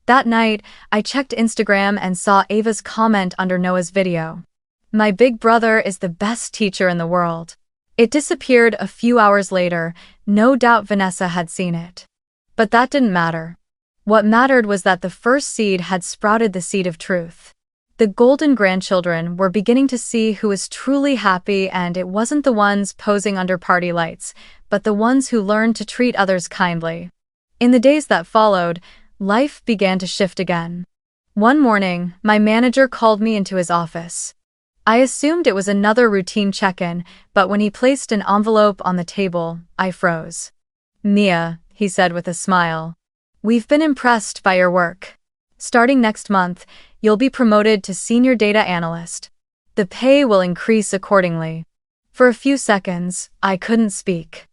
That night, I checked Instagram and saw Ava's comment under Noah's video. "My big brother is the best teacher in the world." It disappeared a few hours later. No doubt Vanessa had seen it. But that didn't matter. What mattered was that the first seed had sprouted, the seed of truth. The golden grandchildren were beginning to see who was truly happy, and it wasn't the ones posing under party lights, but the ones who learned to treat others kindly. In the days that followed, life began to shift again. One morning, my manager called me into his office. I assumed it was another routine check-in, but when he placed an envelope on the table, I froze. "Mia," he said with a smile, "we've been impressed by your work. Starting next month, you'll be promoted to senior data analyst. The pay will increase accordingly." For a few seconds, I couldn't speak.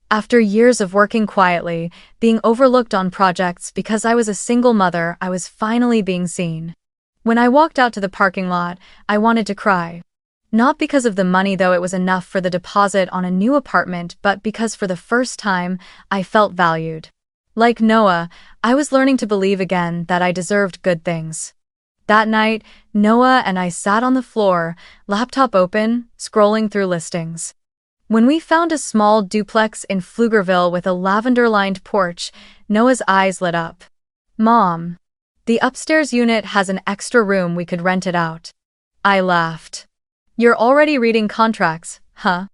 After years of working quietly, being overlooked on projects because I was a single mother, I was finally being seen. When I walked out to the parking lot, I wanted to cry. Not because of the money, though it was enough for the deposit on a new apartment, but because for the first time, I felt valued. Like Noah, I was learning to believe again that I deserved good things. That night, Noah and I sat on the floor, laptop open, scrolling through listings. When we found a small duplex in Pflugerville with a lavender-lined porch, Noah's eyes lit up. "Mom, the upstairs unit has an extra room, we could rent it out." I laughed. "You're already reading contracts, huh?"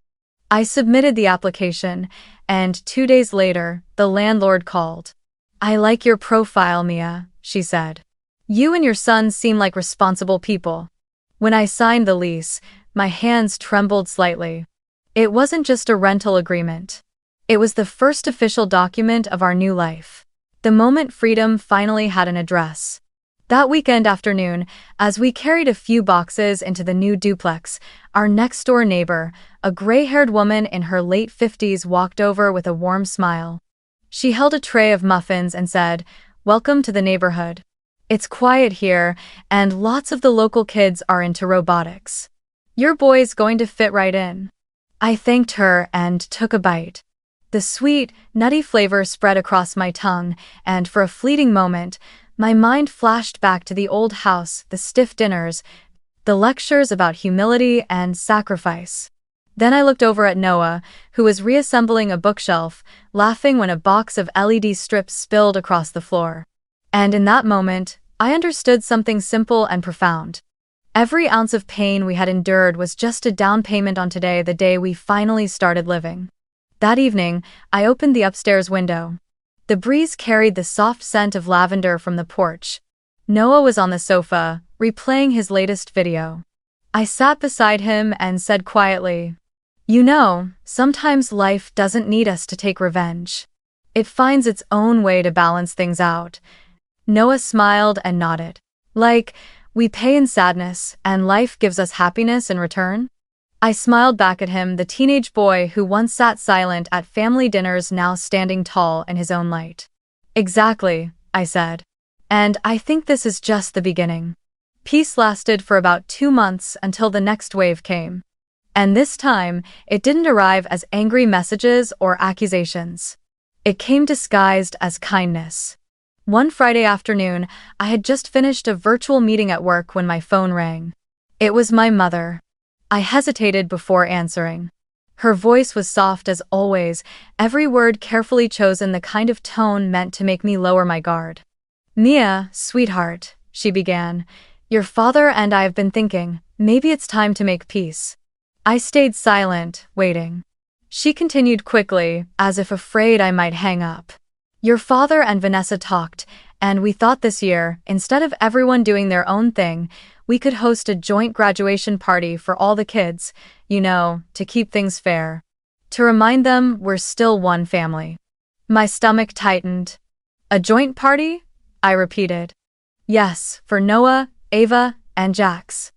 I submitted the application, and 2 days later, the landlord called. "I like your profile, Mia," she said. "You and your son seem like responsible people." When I signed the lease, my hands trembled slightly. It wasn't just a rental agreement. It was the first official document of our new life. The moment freedom finally had an address. That weekend afternoon, as we carried a few boxes into the new duplex, our next-door neighbor, a gray-haired woman in her late 50s, walked over with a warm smile. She held a tray of muffins and said, "Welcome to the neighborhood. It's quiet here, and lots of the local kids are into robotics. Your boy's going to fit right in." I thanked her and took a bite. The sweet, nutty flavor spread across my tongue, and for a fleeting moment, my mind flashed back to the old house, the stiff dinners, the lectures about humility and sacrifice. Then I looked over at Noah, who was reassembling a bookshelf, laughing when a box of LED strips spilled across the floor. And in that moment, I understood something simple and profound. Every ounce of pain we had endured was just a down payment on today, the day we finally started living. That evening, I opened the upstairs window. The breeze carried the soft scent of lavender from the porch. Noah was on the sofa, replaying his latest video. I sat beside him and said quietly, "You know, sometimes life doesn't need us to take revenge. It finds its own way to balance things out." Noah smiled and nodded. "Like, we pay in sadness, and life gives us happiness in return?" I smiled back at him, the teenage boy who once sat silent at family dinners now standing tall in his own light. "Exactly," I said. "And I think this is just the beginning." Peace lasted for about 2 months until the next wave came. And this time, it didn't arrive as angry messages or accusations. It came disguised as kindness. One Friday afternoon, I had just finished a virtual meeting at work when my phone rang. It was my mother. I hesitated before answering. Her voice was soft as always, every word carefully chosen, the kind of tone meant to make me lower my guard. "Mia, sweetheart," she began, "your father and I have been thinking, maybe it's time to make peace." I stayed silent, waiting. She continued quickly, as if afraid I might hang up. "Your father and Vanessa talked, and we thought this year, instead of everyone doing their own thing, we could host a joint graduation party for all the kids, you know, to keep things fair. To remind them we're still one family." My stomach tightened. "A joint party?" I repeated. "Yes, for Noah, Ava, and Jax.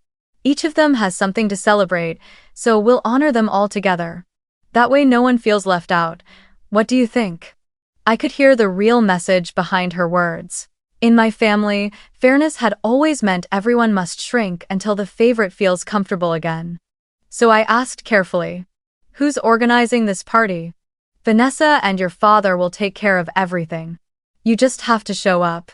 Each of them has something to celebrate, so we'll honor them all together. That way no one feels left out. What do you think?" I could hear the real message behind her words. In my family, fairness had always meant everyone must shrink until the favorite feels comfortable again. So I asked carefully, "Who's organizing this party?" "Vanessa and your father will take care of everything. You just have to show up.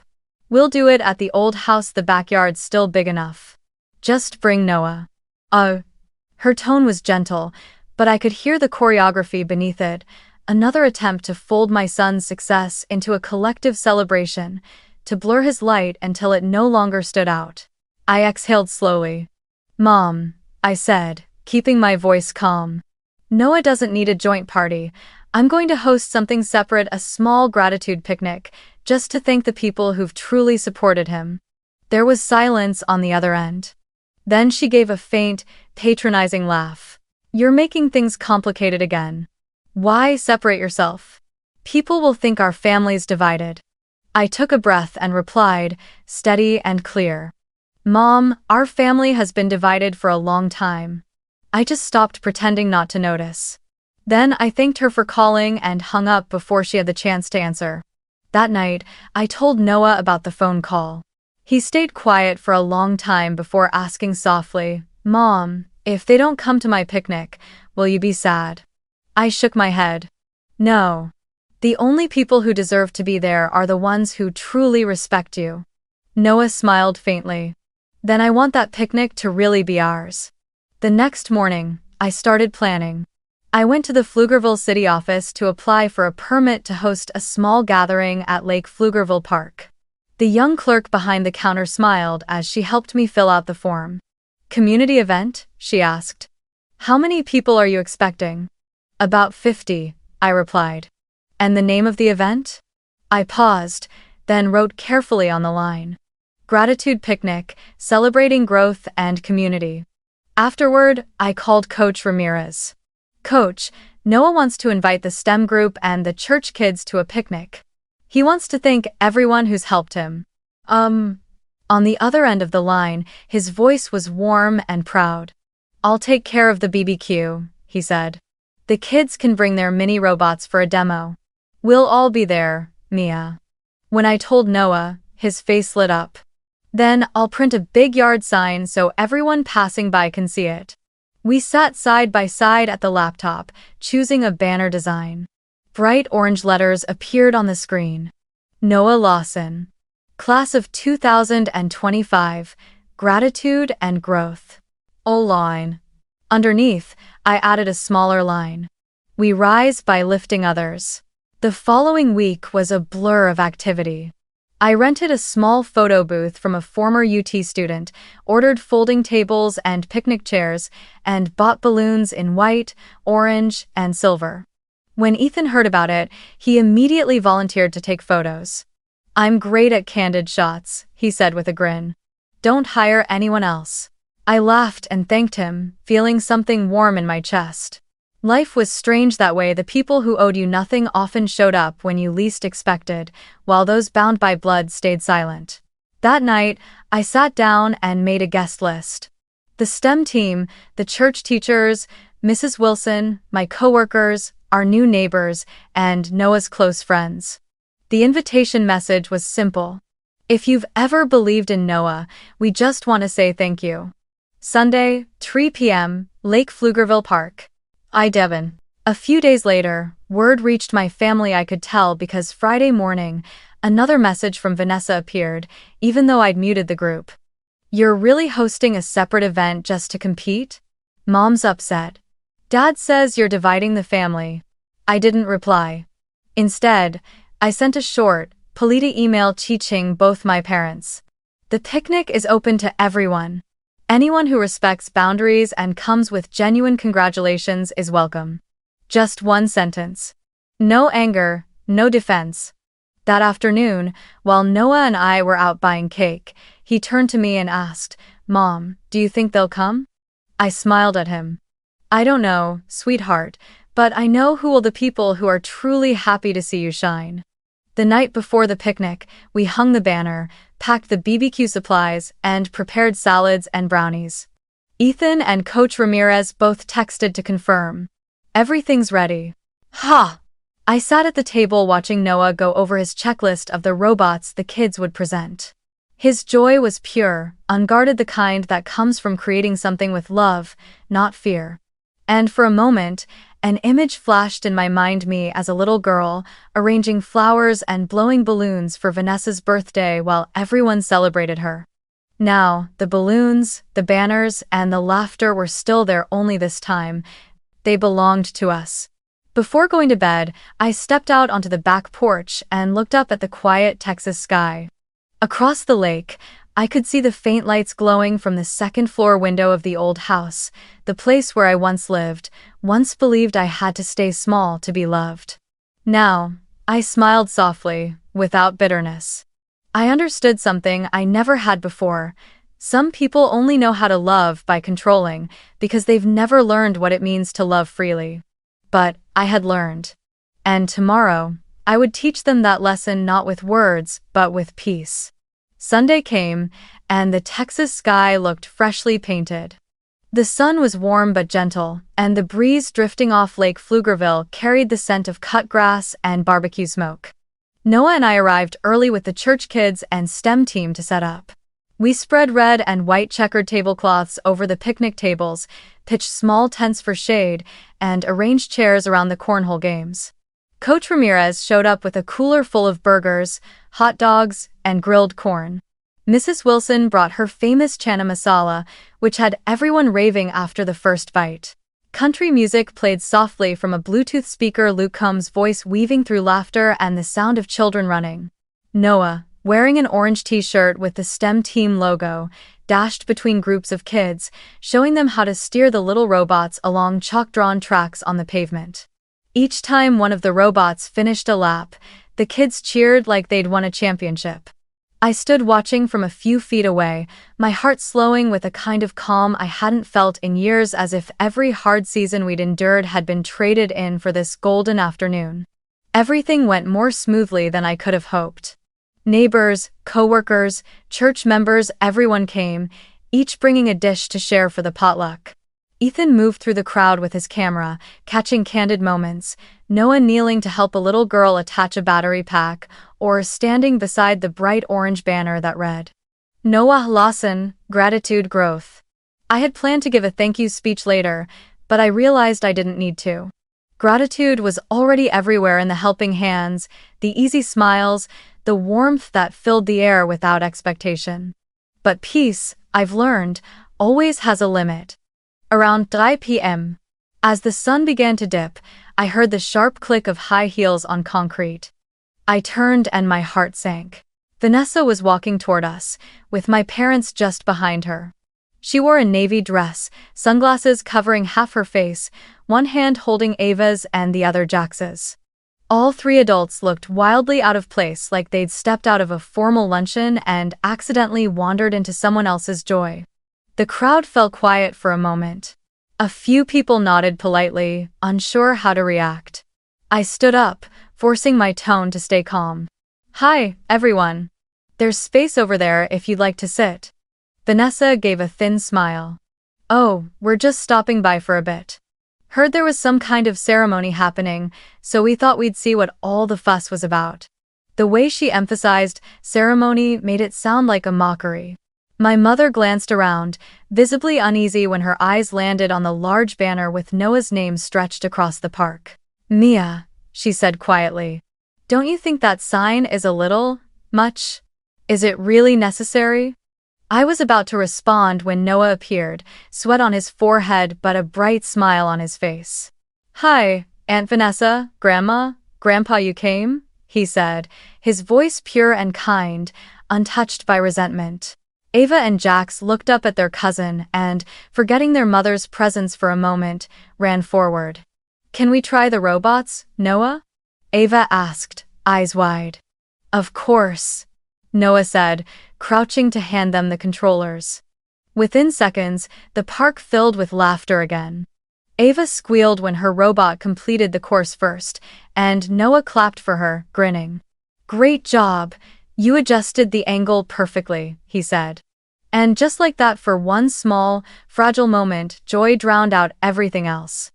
We'll do it at the old house, the backyard's still big enough. Just bring Noah." Her tone was gentle, but I could hear the choreography beneath it, another attempt to fold my son's success into a collective celebration, to blur his light until it no longer stood out. I exhaled slowly. "Mom," I said, keeping my voice calm. "Noah doesn't need a joint party. I'm going to host something separate, a small gratitude picnic, just to thank the people who've truly supported him." There was silence on the other end. Then she gave a faint, patronizing laugh. You're making things complicated again. Why separate yourself? People will think our family's divided. I took a breath and replied, steady and clear. Mom, our family has been divided for a long time. I just stopped pretending not to notice. Then I thanked her for calling and hung up before she had the chance to answer. That night, I told Noah about the phone call. He stayed quiet for a long time before asking softly, Mom, if they don't come to my picnic, will you be sad? I shook my head. No. The only people who deserve to be there are the ones who truly respect you. Noah smiled faintly. Then I want that picnic to really be ours. The next morning, I started planning. I went to the Pflugerville city office to apply for a permit to host a small gathering at Lake Pflugerville Park. The young clerk behind the counter smiled as she helped me fill out the form. Community event? She asked. How many people are you expecting? About 50, I replied. And the name of the event? I paused, then wrote carefully on the line. Gratitude Picnic, Celebrating Growth and Community. Afterward, I called Coach Ramirez. Coach, Noah wants to invite the STEM group and the church kids to a picnic. He wants to thank everyone who's helped him. On the other end of the line, his voice was warm and proud. I'll take care of the BBQ, he said. The kids can bring their mini robots for a demo. We'll all be there, Mia. When I told Noah, his face lit up. Then I'll print a big yard sign so everyone passing by can see it. We sat side by side at the laptop, choosing a banner design. Bright orange letters appeared on the screen. Noah Lawson. Class of 2025, Gratitude and Growth. O-line. Underneath, I added a smaller line. We rise by lifting others. The following week was a blur of activity. I rented a small photo booth from a former UT student, ordered folding tables and picnic chairs, and bought balloons in white, orange, and silver. When Ethan heard about it, he immediately volunteered to take photos. I'm great at candid shots, he said with a grin. Don't hire anyone else. I laughed and thanked him, feeling something warm in my chest. Life was strange that way. The people who owed you nothing often showed up when you least expected, while those bound by blood stayed silent. That night, I sat down and made a guest list. The STEM team, the church teachers, Mrs. Wilson, my coworkers, our new neighbors, and Noah's close friends. The invitation message was simple. If you've ever believed in Noah, we just want to say thank you. Sunday, 3 p.m., Lake Pflugerville Park. Devon. A few days later, word reached my family. I could tell because Friday morning, another message from Vanessa appeared, even though I'd muted the group. You're really hosting a separate event just to compete? Mom's upset. Dad says you're dividing the family. I didn't reply. Instead, I sent a short, polite email teaching both my parents. The picnic is open to everyone. Anyone who respects boundaries and comes with genuine congratulations is welcome. Just one sentence. No anger, no defense. That afternoon, while Noah and I were out buying cake, he turned to me and asked, Mom, do you think they'll come? I smiled at him. I don't know, sweetheart, but I know who will the people who are truly happy to see you shine. The night before the picnic, we hung the banner, packed the BBQ supplies, and prepared salads and brownies. Ethan and Coach Ramirez both texted to confirm. Everything's ready. Ha! I sat at the table watching Noah go over his checklist of the robots the kids would present. His joy was pure, unguarded, the kind that comes from creating something with love, not fear. And for a moment, an image flashed in my mind, me as a little girl, arranging flowers and blowing balloons for Vanessa's birthday while everyone celebrated her. Now, the balloons, the banners, and the laughter were still there, only this time, they belonged to us. Before going to bed, I stepped out onto the back porch and looked up at the quiet Texas sky. Across the lake, I could see the faint lights glowing from the second-floor window of the old house, the place where I once lived, once believed I had to stay small to be loved. Now, I smiled softly, without bitterness. I understood something I never had before. Some people only know how to love by controlling because they've never learned what it means to love freely. But I had learned. And tomorrow, I would teach them that lesson not with words, but with peace. Sunday came, and the Texas sky looked freshly painted. The sun was warm but gentle, and the breeze drifting off Lake Pflugerville carried the scent of cut grass and barbecue smoke. Noah and I arrived early with the church kids and STEM team to set up. We spread red and white checkered tablecloths over the picnic tables, pitched small tents for shade, and arranged chairs around the cornhole games. Coach Ramirez showed up with a cooler full of burgers, hot dogs, and grilled corn. Mrs. Wilson brought her famous chana masala, which had everyone raving after the first bite. Country music played softly from a Bluetooth speaker, Luke Combs' voice weaving through laughter and the sound of children running. Noah, wearing an orange t-shirt with the STEM team logo, dashed between groups of kids, showing them how to steer the little robots along chalk-drawn tracks on the pavement. Each time one of the robots finished a lap, the kids cheered like they'd won a championship. I stood watching from a few feet away, my heart slowing with a kind of calm I hadn't felt in years, as if every hard season we'd endured had been traded in for this golden afternoon. Everything went more smoothly than I could have hoped. Neighbors, co-workers, church members, everyone came, each bringing a dish to share for the potluck. Ethan moved through the crowd with his camera, catching candid moments, Noah kneeling to help a little girl attach a battery pack, or standing beside the bright orange banner that read, "Noah Lawson, Gratitude Growth." I had planned to give a thank you speech later, but I realized I didn't need to. Gratitude was already everywhere in the helping hands, the easy smiles, the warmth that filled the air without expectation. But peace, I've learned, always has a limit. Around 3 p.m., as the sun began to dip, I heard the sharp click of high heels on concrete. I turned and my heart sank. Vanessa was walking toward us, with my parents just behind her. She wore a navy dress, sunglasses covering half her face, one hand holding Ava's and the other Jax's. All three adults looked wildly out of place, like they'd stepped out of a formal luncheon and accidentally wandered into someone else's joy. The crowd fell quiet for a moment. A few people nodded politely, unsure how to react. I stood up, forcing my tone to stay calm. "Hi, everyone. There's space over there if you'd like to sit." Vanessa gave a thin smile. "Oh, we're just stopping by for a bit. Heard there was some kind of ceremony happening, so we thought we'd see what all the fuss was about." The way she emphasized ceremony made it sound like a mockery. My mother glanced around, visibly uneasy when her eyes landed on the large banner with Noah's name stretched across the park. "Mia," she said quietly, "don't you think that sign is a little much? Is it really necessary?" I was about to respond when Noah appeared, sweat on his forehead but a bright smile on his face. "Hi, Aunt Vanessa, Grandma, Grandpa, you came?" he said, his voice pure and kind, untouched by resentment. Ava and Jax looked up at their cousin and, forgetting their mother's presence for a moment, ran forward. "Can we try the robots, Noah?" Ava asked, eyes wide. "Of course," Noah said, crouching to hand them the controllers. Within seconds, the park filled with laughter again. Ava squealed when her robot completed the course first, and Noah clapped for her, grinning. "Great job! You adjusted the angle perfectly," he said. And just like that, for one small, fragile moment, joy drowned out everything else.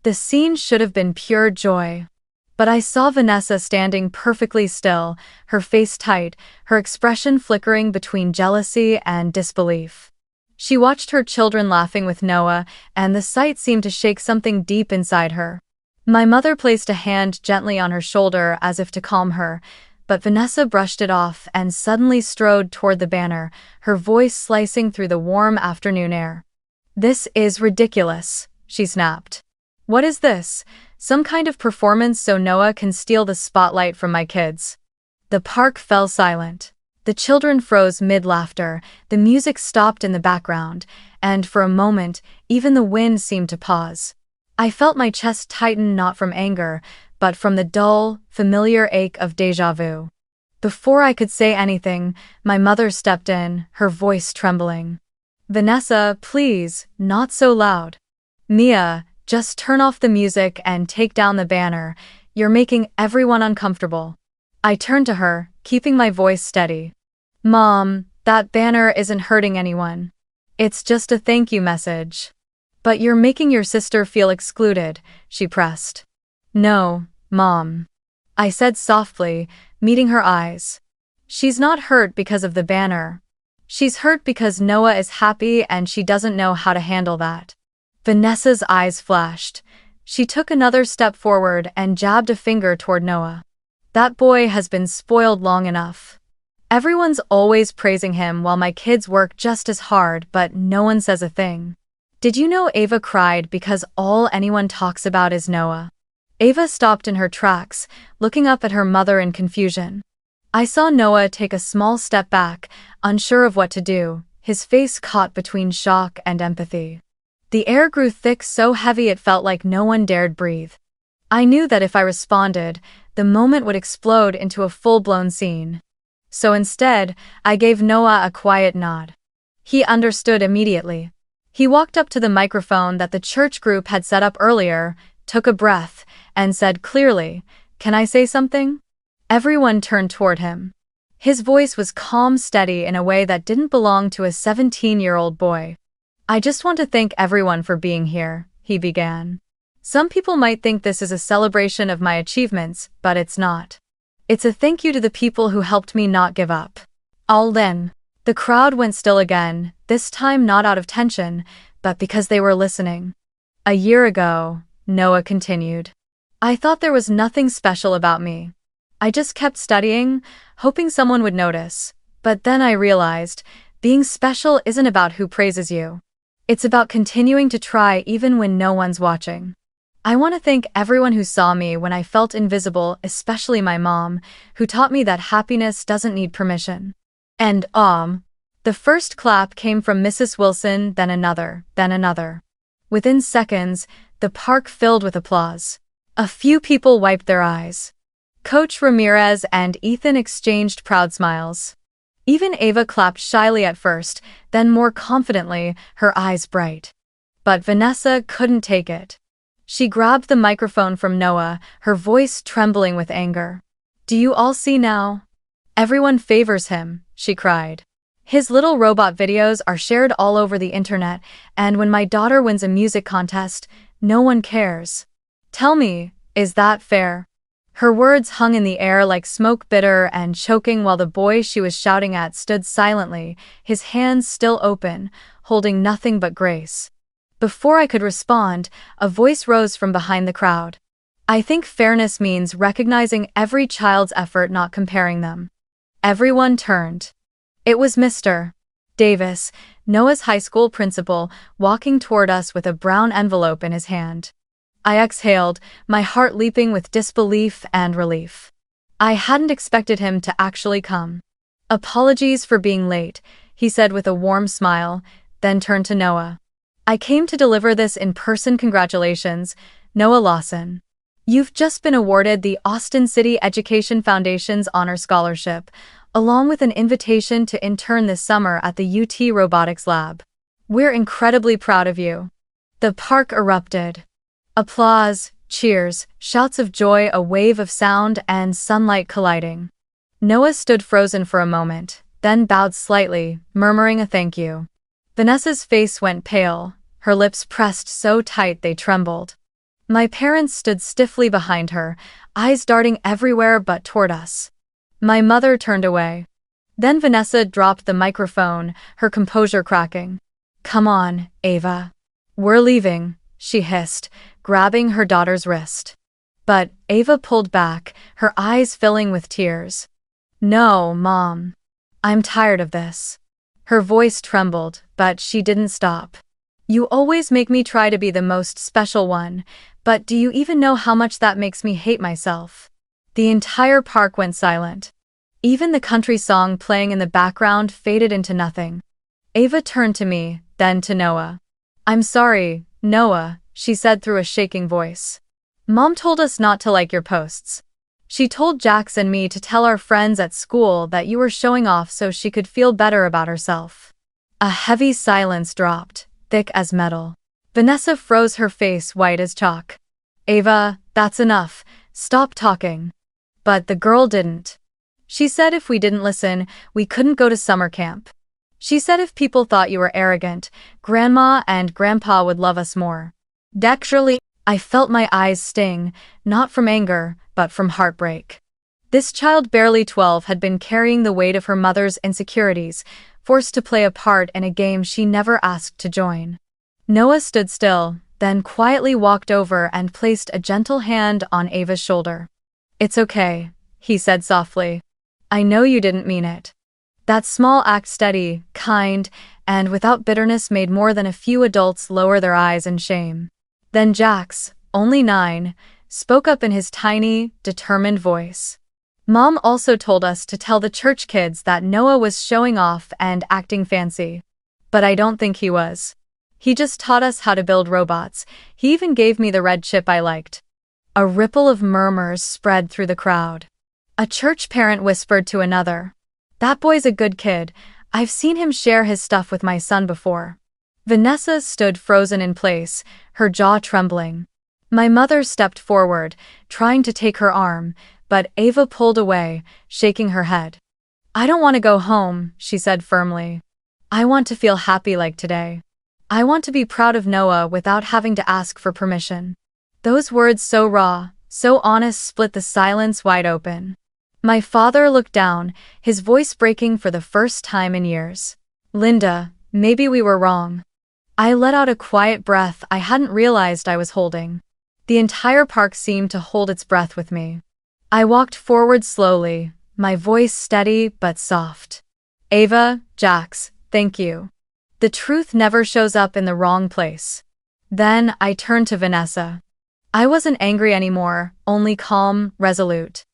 The scene should have been pure joy. But I saw Vanessa standing perfectly still, her face tight, her expression flickering between jealousy and disbelief. She watched her children laughing with Noah, and the sight seemed to shake something deep inside her. My mother placed a hand gently on her shoulder as if to calm her, but Vanessa brushed it off and suddenly strode toward the banner, her voice slicing through the warm afternoon air. "This is ridiculous," she snapped. "What is this? Some kind of performance so Noah can steal the spotlight from my kids?" The park fell silent. The children froze mid-laughter, the music stopped in the background, and for a moment, even the wind seemed to pause. I felt my chest tighten, not from anger, but from the dull, familiar ache of déjà vu. Before I could say anything, my mother stepped in, her voice trembling. Vanessa, please, not so loud. Mia, just turn off the music and take down the banner. You're making everyone uncomfortable. I turned to her, keeping my voice steady. Mom, that banner isn't hurting anyone. It's just a thank you message. But you're making your sister feel excluded, she pressed. No, Mom. I said softly, meeting her eyes. She's not hurt because of the banner. She's hurt because Noah is happy and she doesn't know how to handle that. Vanessa's eyes flashed. She took another step forward and jabbed a finger toward Noah. That boy has been spoiled long enough. Everyone's always praising him while my kids work just as hard, but no one says a thing. Did you know Ava cried because all anyone talks about is Noah? Ava stopped in her tracks, looking up at her mother in confusion. I saw Noah take a small step back, unsure of what to do, his face caught between shock and empathy. The air grew thick, so heavy it felt like no one dared breathe. I knew that if I responded, the moment would explode into a full-blown scene. So instead, I gave Noah a quiet nod. He understood immediately. He walked up to the microphone that the church group had set up earlier, took a breath, and said clearly, "Can I say something?" Everyone turned toward him. His voice was calm, steady in a way that didn't belong to a 17-year-old boy. I just want to thank everyone for being here, he began. Some people might think this is a celebration of my achievements, but it's not. It's a thank you to the people who helped me not give up. All in. The crowd went still again, this time not out of tension, but because they were listening. A year ago, Noah continued. I thought there was nothing special about me. I just kept studying, hoping someone would notice. But then I realized, being special isn't about who praises you. It's about continuing to try even when no one's watching. I want to thank everyone who saw me when I felt invisible, especially my mom, who taught me that happiness doesn't need permission. And, the first clap came from Mrs. Wilson, then another, then another. Within seconds, the park filled with applause. A few people wiped their eyes. Coach Ramirez and Ethan exchanged proud smiles. Even Ava clapped shyly at first, then more confidently, her eyes bright. But Vanessa couldn't take it. She grabbed the microphone from Noah, her voice trembling with anger. Do you all see now? Everyone favors him, she cried. His little robot videos are shared all over the internet, and when my daughter wins a music contest, no one cares. Tell me, is that fair? Her words hung in the air like smoke, bitter and choking, while the boy she was shouting at stood silently, his hands still open, holding nothing but grace. Before I could respond, a voice rose from behind the crowd. I think fairness means recognizing every child's effort, not comparing them. Everyone turned. It was Mr. Davis, Noah's high school principal, walking toward us with a brown envelope in his hand. I exhaled, my heart leaping with disbelief and relief. I hadn't expected him to actually come. Apologies for being late, he said with a warm smile, then turned to Noah. I came to deliver this in person. Congratulations, Noah Lawson. You've just been awarded the Austin City Education Foundation's Honor Scholarship, along with an invitation to intern this summer at the UT Robotics Lab. We're incredibly proud of you. The park erupted. Applause, cheers, shouts of joy, a wave of sound and sunlight colliding. Noah stood frozen for a moment, then bowed slightly, murmuring a thank you. Vanessa's face went pale, her lips pressed so tight they trembled. My parents stood stiffly behind her, eyes darting everywhere but toward us. My mother turned away. Then Vanessa dropped the microphone, her composure cracking. Come on, Ava. We're leaving, she hissed, grabbing her daughter's wrist. But Ava pulled back, her eyes filling with tears. No, Mom. I'm tired of this. Her voice trembled, but she didn't stop. You always make me try to be the most special one, but do you even know how much that makes me hate myself? The entire park went silent. Even the country song playing in the background faded into nothing. Ava turned to me, then to Noah. I'm sorry, Noah, she said through a shaking voice. Mom told us not to like your posts. She told Jax and me to tell our friends at school that you were showing off so she could feel better about herself. A heavy silence dropped, thick as metal. Vanessa froze, her face white as chalk. Ava, that's enough. Stop talking. But the girl didn't. She said if we didn't listen, we couldn't go to summer camp. She said if people thought you were arrogant, Grandma and Grandpa would love us more. Naturally, I felt my eyes sting, not from anger, but from heartbreak. This child, barely 12, had been carrying the weight of her mother's insecurities, forced to play a part in a game she never asked to join. Noah stood still, then quietly walked over and placed a gentle hand on Ava's shoulder. "It's okay," he said softly. "I know you didn't mean it." That small act, steady, kind, and without bitterness, made more than a few adults lower their eyes in shame. Then Jax, only 9, spoke up in his tiny, determined voice. "Mom also told us to tell the church kids that Noah was showing off and acting fancy. But I don't think he was. He just taught us how to build robots. He even gave me the red chip I liked." A ripple of murmurs spread through the crowd. A church parent whispered to another, "That boy's a good kid. I've seen him share his stuff with my son before." Vanessa stood frozen in place, her jaw trembling. My mother stepped forward, trying to take her arm, but Ava pulled away, shaking her head. "I don't want to go home," she said firmly. "I want to feel happy like today. I want to be proud of Noah without having to ask for permission." Those words, so raw, so honest, split the silence wide open. My father looked down, his voice breaking for the first time in years. "Linda, maybe we were wrong." I let out a quiet breath I hadn't realized I was holding. The entire park seemed to hold its breath with me. I walked forward slowly, my voice steady but soft. "Ava, Jax, thank you. The truth never shows up in the wrong place." Then I turned to Vanessa. I wasn't angry anymore, only calm, resolute.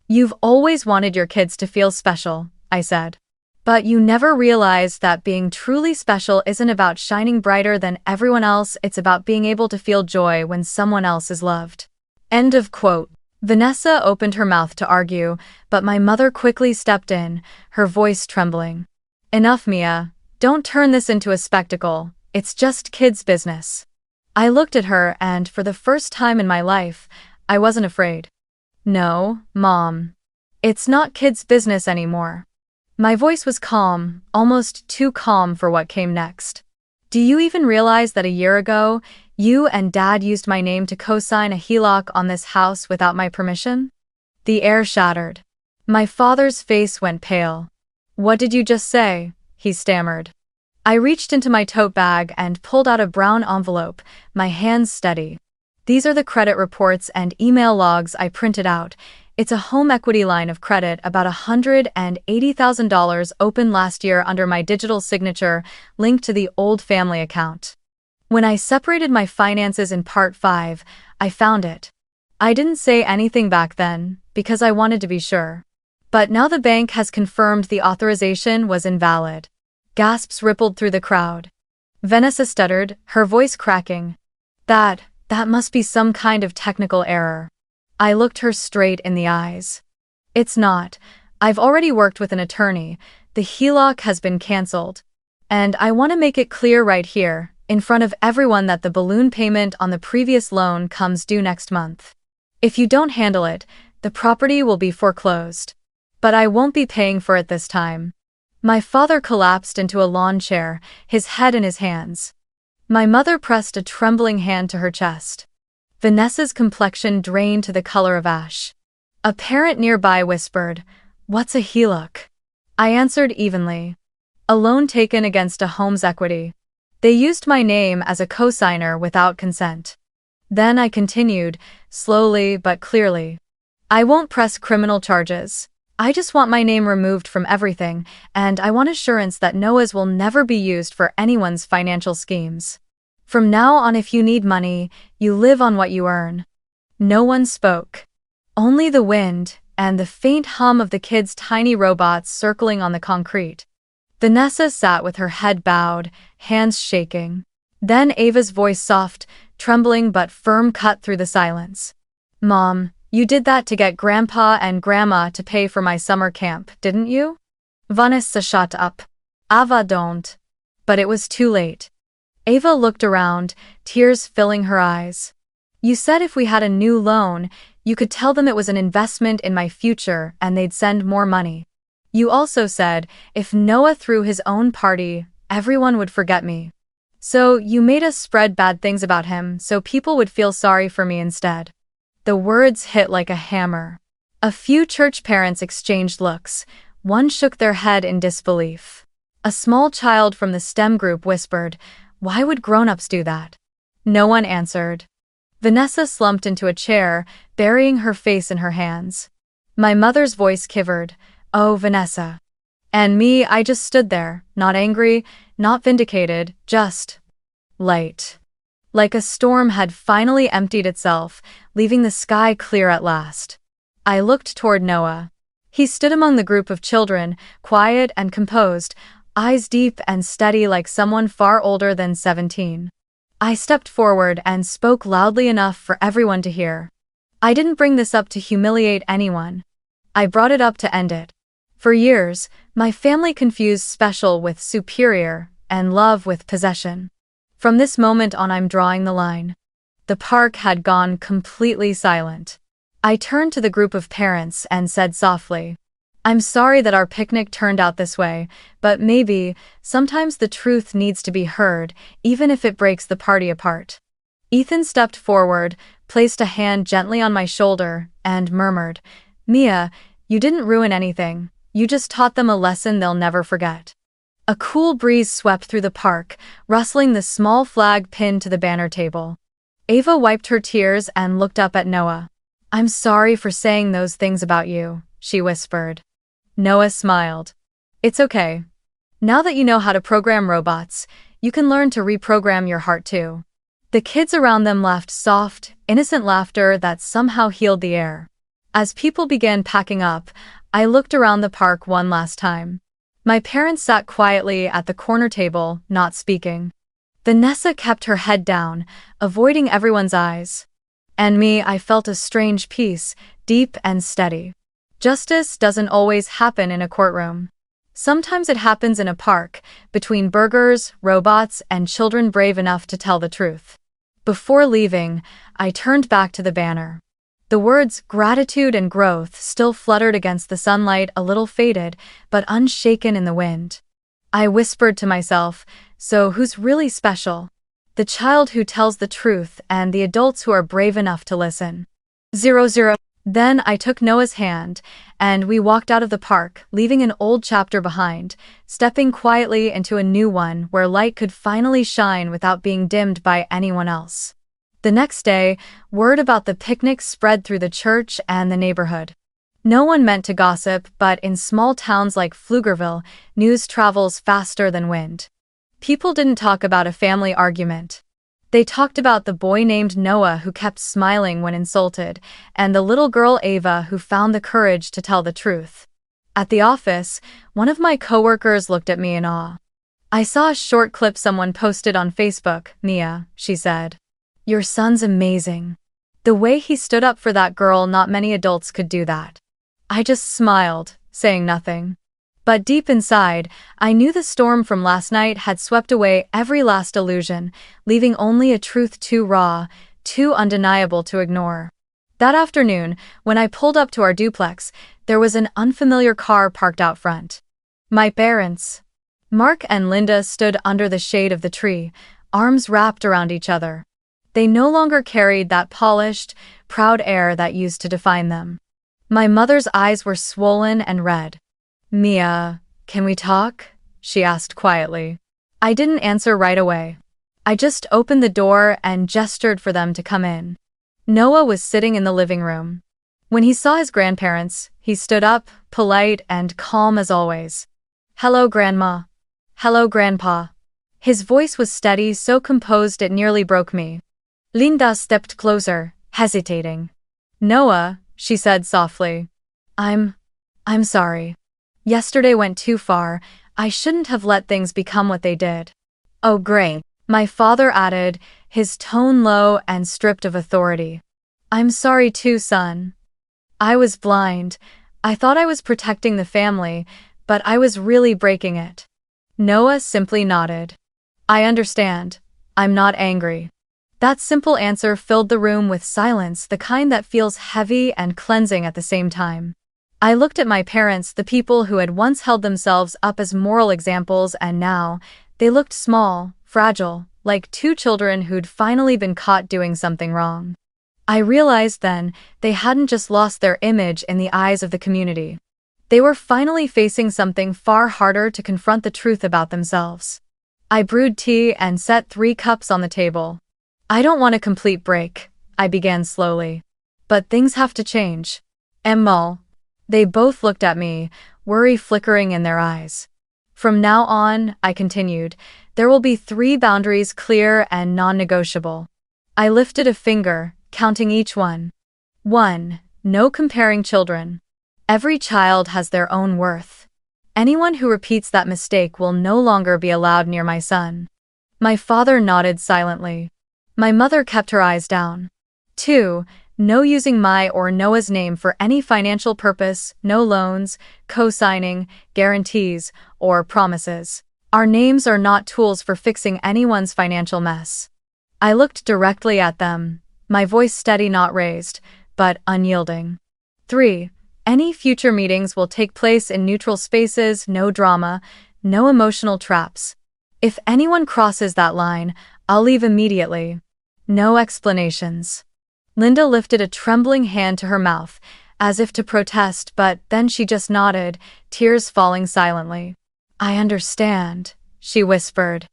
"You've always wanted your kids to feel special," I said. "But you never realized that being truly special isn't about shining brighter than everyone else, it's about being able to feel joy when someone else is loved." End of quote. Vanessa opened her mouth to argue, but my mother quickly stepped in, her voice trembling. "Enough, Mia. Don't turn this into a spectacle. It's just kids' business." I looked at her and, for the first time in my life, I wasn't afraid. "No, Mom. It's not kids' business anymore." My voice was calm, almost too calm for what came next. "Do you even realize that a year ago, you and Dad used my name to co-sign a HELOC on this house without my permission?" The air shattered. My father's face went pale. "What did you just say?" he stammered. I reached into my tote bag and pulled out a brown envelope, my hands steady. "These are the credit reports and email logs I printed out. It's a home equity line of credit, about $180,000, opened last year under my digital signature, linked to the old family account. When I separated my finances in Part 5, I found it. I didn't say anything back then, because I wanted to be sure. But now the bank has confirmed the authorization was invalid." Gasps rippled through the crowd. Vanessa stuttered, her voice cracking. That must be some kind of technical error." I looked her straight in the eyes. "It's not. I've already worked with an attorney. The HELOC has been cancelled. And I want to make it clear right here, in front of everyone, that the balloon payment on the previous loan comes due next month. If you don't handle it, the property will be foreclosed. But I won't be paying for it this time." My father collapsed into a lawn chair, his head in his hands. My mother pressed a trembling hand to her chest. Vanessa's complexion drained to the color of ash. A parent nearby whispered, "What's a HELOC?" I answered evenly, "A loan taken against a home's equity." They used my name as a cosigner without consent. Then I continued, slowly but clearly. "I won't press criminal charges. I just want my name removed from everything, and I want assurance that Noah's will never be used for anyone's financial schemes. From now on, if you need money, you live on what you earn." No one spoke. Only the wind and the faint hum of the kids' tiny robots circling on the concrete. Vanessa sat with her head bowed, hands shaking. Then Ava's voice, soft, trembling but firm, cut through the silence. "Mom, You did that to get Grandpa and Grandma to pay for my summer camp, didn't you? Vanessa shot up. Ava don't. But it was too late. Ava looked around, tears filling her eyes. You said if we had a new loan, you could tell them it was an investment in my future and they'd send more money. You also said, if Noah threw his own party, everyone would forget me. So you made us spread bad things about him so people would feel sorry for me instead. The words hit like a hammer. A few church parents exchanged looks. One shook their head in disbelief. A small child from the STEM group whispered, "Why would grown-ups do that?" No one answered. Vanessa slumped into a chair, burying her face in her hands. My mother's voice quivered. "Oh, Vanessa." And me, I just stood there, not angry, not vindicated, just light. Like a storm had finally emptied itself, leaving the sky clear at last. I looked toward Noah. He stood among the group of children, quiet and composed, eyes deep and steady like someone far older than 17. I stepped forward and spoke loudly enough for everyone to hear. I didn't bring this up to humiliate anyone. I brought it up to end it. For years, my family confused special with superior and love with possession. From this moment on, I'm drawing the line. The park had gone completely silent. I turned to the group of parents and said softly, "I'm sorry that our picnic turned out this way, but maybe, sometimes the truth needs to be heard, even if it breaks the party apart." Ethan stepped forward, placed a hand gently on my shoulder, and murmured, "Mia, you didn't ruin anything, you just taught them a lesson they'll never forget." A cool breeze swept through the park, rustling the small flag pinned to the banner table. Ava wiped her tears and looked up at Noah. "I'm sorry for saying those things about you," she whispered. Noah smiled. "It's okay. Now that you know how to program robots, you can learn to reprogram your heart too." The kids around them laughed soft, innocent laughter that somehow healed the air. As people began packing up, I looked around the park one last time. My parents sat quietly at the corner table, not speaking. Vanessa kept her head down, avoiding everyone's eyes. And me, I felt a strange peace, deep and steady. Justice doesn't always happen in a courtroom. Sometimes it happens in a park, between burgers, robots, and children brave enough to tell the truth. Before leaving, I turned back to the banner. The words gratitude and growth still fluttered against the sunlight, a little faded, but unshaken in the wind. I whispered to myself, so who's really special? The child who tells the truth and the adults who are brave enough to listen. 00. Then I took Noah's hand, and we walked out of the park, leaving an old chapter behind, stepping quietly into a new one where light could finally shine without being dimmed by anyone else. The next day, word about the picnic spread through the church and the neighborhood. No one meant to gossip, but in small towns like Pflugerville, news travels faster than wind. People didn't talk about a family argument. They talked about the boy named Noah who kept smiling when insulted, and the little girl Ava who found the courage to tell the truth. At the office, one of my coworkers looked at me in awe. "I saw a short clip someone posted on Facebook, Mia," she said. "Your son's amazing. The way he stood up for that girl, not many adults could do that." I just smiled, saying nothing. But deep inside, I knew the storm from last night had swept away every last illusion, leaving only a truth too raw, too undeniable to ignore. That afternoon, when I pulled up to our duplex, there was an unfamiliar car parked out front. My parents, Mark and Linda, stood under the shade of the tree, arms wrapped around each other. They no longer carried that polished, proud air that used to define them. My mother's eyes were swollen and red. "Mia, can we talk?" she asked quietly. I didn't answer right away. I just opened the door and gestured for them to come in. Noah was sitting in the living room. When he saw his grandparents, he stood up, polite and calm as always. "Hello, Grandma." "Hello, Grandpa." His voice was steady, so composed it nearly broke me. Linda stepped closer, hesitating. "Noah," she said softly. I'm sorry. Yesterday went too far. I shouldn't have let things become what they did." "Oh, great," my father added, his tone low and stripped of authority. "I'm sorry too, son. I was blind. I thought I was protecting the family, but I was really breaking it. Noah simply nodded. I understand. I'm not angry. That simple answer filled the room with silence, the kind that feels heavy and cleansing at the same time. I looked at my parents, the people who had once held themselves up as moral examples, and now, they looked small, fragile, like two children who'd finally been caught doing something wrong. I realized then, they hadn't just lost their image in the eyes of the community. They were finally facing something far harder, to confront the truth about themselves. I brewed tea and set 3 cups on the table. I don't want a complete break, I began slowly. But things have to change. Emmal. They both looked at me, worry flickering in their eyes. From now on, I continued, there will be 3 boundaries, clear and non-negotiable. I lifted a finger, counting each one. 1. No comparing children. Every child has their own worth. Anyone who repeats that mistake will no longer be allowed near my son. My father nodded silently. My mother kept her eyes down. 2. No using my or Noah's name for any financial purpose, no loans, co-signing, guarantees, or promises. Our names are not tools for fixing anyone's financial mess. I looked directly at them, my voice steady, not raised, but unyielding. 3. Any future meetings will take place in neutral spaces, no drama, no emotional traps. If anyone crosses that line, I'll leave immediately. No explanations. Linda lifted a trembling hand to her mouth, as if to protest, but then she just nodded, tears falling silently. I understand, she whispered.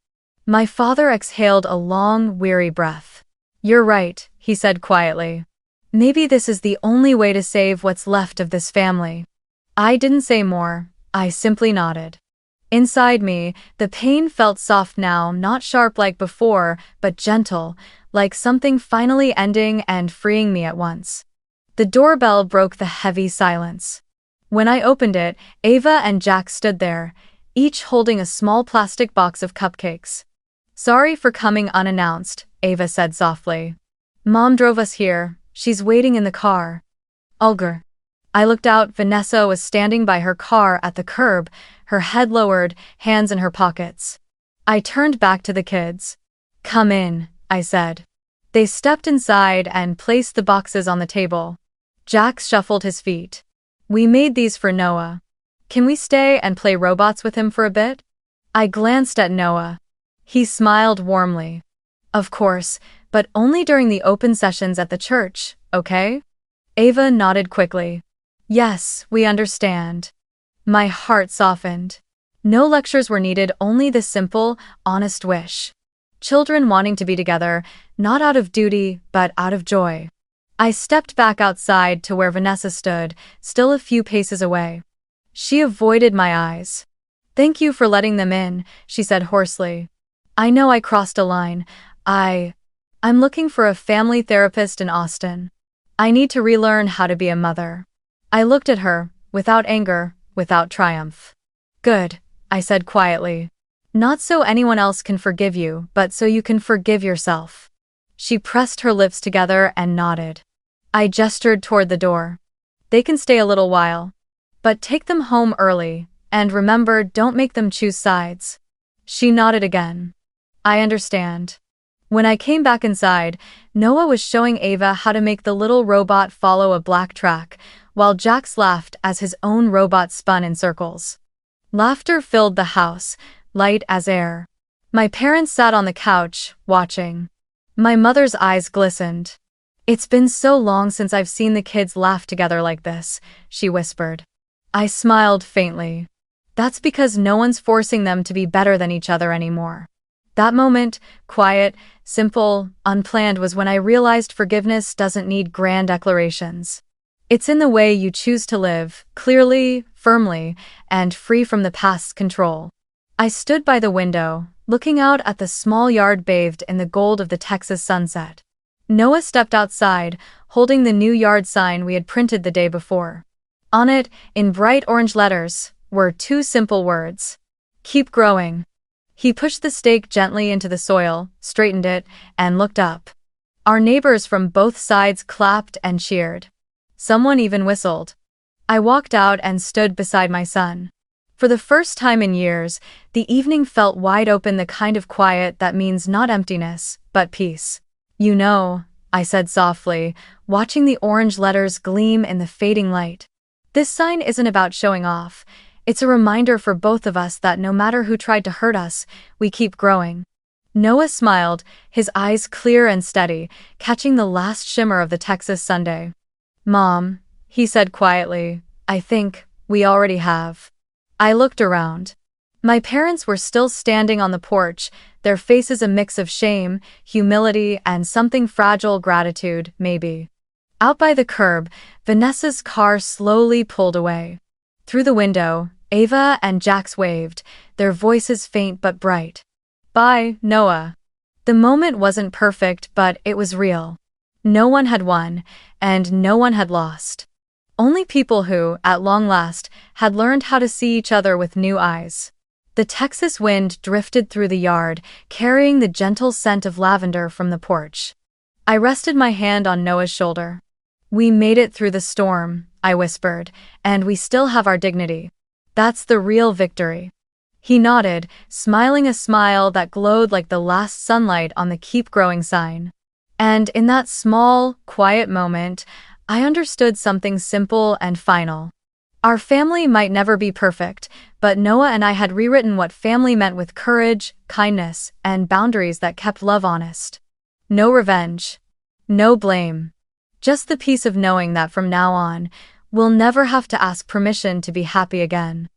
My father exhaled a long, weary breath. You're right, he said quietly. Maybe this is the only way to save what's left of this family. I didn't say more, I simply nodded. Inside me, the pain felt soft now, not sharp like before, but gentle, like something finally ending and freeing me at once. The doorbell broke the heavy silence. When I opened it, Ava and Jack stood there, each holding a small plastic box of cupcakes. Sorry for coming unannounced, Ava said softly. Mom drove us here, she's waiting in the car. Ulger. I looked out. Vanessa was standing by her car at the curb, her head lowered, hands in her pockets. I turned back to the kids. Come in, I said. They stepped inside and placed the boxes on the table. Jack shuffled his feet. We made these for Noah. Can we stay and play robots with him for a bit? I glanced at Noah. He smiled warmly. Of course, but only during the open sessions at the church, okay? Ava nodded quickly. Yes, we understand. My heart softened. No lectures were needed, only the simple, honest wish. Children wanting to be together, not out of duty, but out of joy. I stepped back outside to where Vanessa stood, still a few paces away. She avoided my eyes. Thank you for letting them in, she said hoarsely. I know I crossed a line. I'm looking for a family therapist in Austin. I need to relearn how to be a mother. I looked at her, without anger, without triumph. Good, I said quietly. Not so anyone else can forgive you, but so you can forgive yourself. She pressed her lips together and nodded. I gestured toward the door. They can stay a little while. But take them home early, and remember, don't make them choose sides. She nodded again. I understand. When I came back inside, Noah was showing Ava how to make the little robot follow a black track, while Jax laughed as his own robot spun in circles. Laughter filled the house, light as air. My parents sat on the couch, watching. My mother's eyes glistened. It's been so long since I've seen the kids laugh together like this, she whispered. I smiled faintly. That's because no one's forcing them to be better than each other anymore. That moment, quiet, simple, unplanned, was when I realized forgiveness doesn't need grand declarations. It's in the way you choose to live, clearly, firmly, and free from the past's control. I stood by the window, looking out at the small yard bathed in the gold of the Texas sunset. Noah stepped outside, holding the new yard sign we had printed the day before. On it, in bright orange letters, were 2 simple words. Keep growing. He pushed the stake gently into the soil, straightened it, and looked up. Our neighbors from both sides clapped and cheered. Someone even whistled. I walked out and stood beside my son. For the first time in years, the evening felt wide open, the kind of quiet that means not emptiness, but peace. You know, I said softly, watching the orange letters gleam in the fading light. This sign isn't about showing off. It's a reminder for both of us that no matter who tried to hurt us, we keep growing. Noah smiled, his eyes clear and steady, catching the last shimmer of the Texas Sunday. Mom, he said quietly, I think we already have. I looked around. My parents were still standing on the porch, their faces a mix of shame, humility, and something fragile, gratitude, maybe. Out by the curb, Vanessa's car slowly pulled away. Through the window, Ava and Jax waved, their voices faint but bright. Bye, Noah. The moment wasn't perfect, but it was real. No one had won, and no one had lost. Only people who, at long last, had learned how to see each other with new eyes. The Texas wind drifted through the yard, carrying the gentle scent of lavender from the porch. I rested my hand on Noah's shoulder. We made it through the storm, I whispered, and we still have our dignity. That's the real victory. He nodded, smiling a smile that glowed like the last sunlight on the Keep Growing sign. And in that small, quiet moment, I understood something simple and final. Our family might never be perfect, but Noah and I had rewritten what family meant with courage, kindness, and boundaries that kept love honest. No revenge. No blame. Just the peace of knowing that from now on, we'll never have to ask permission to be happy again.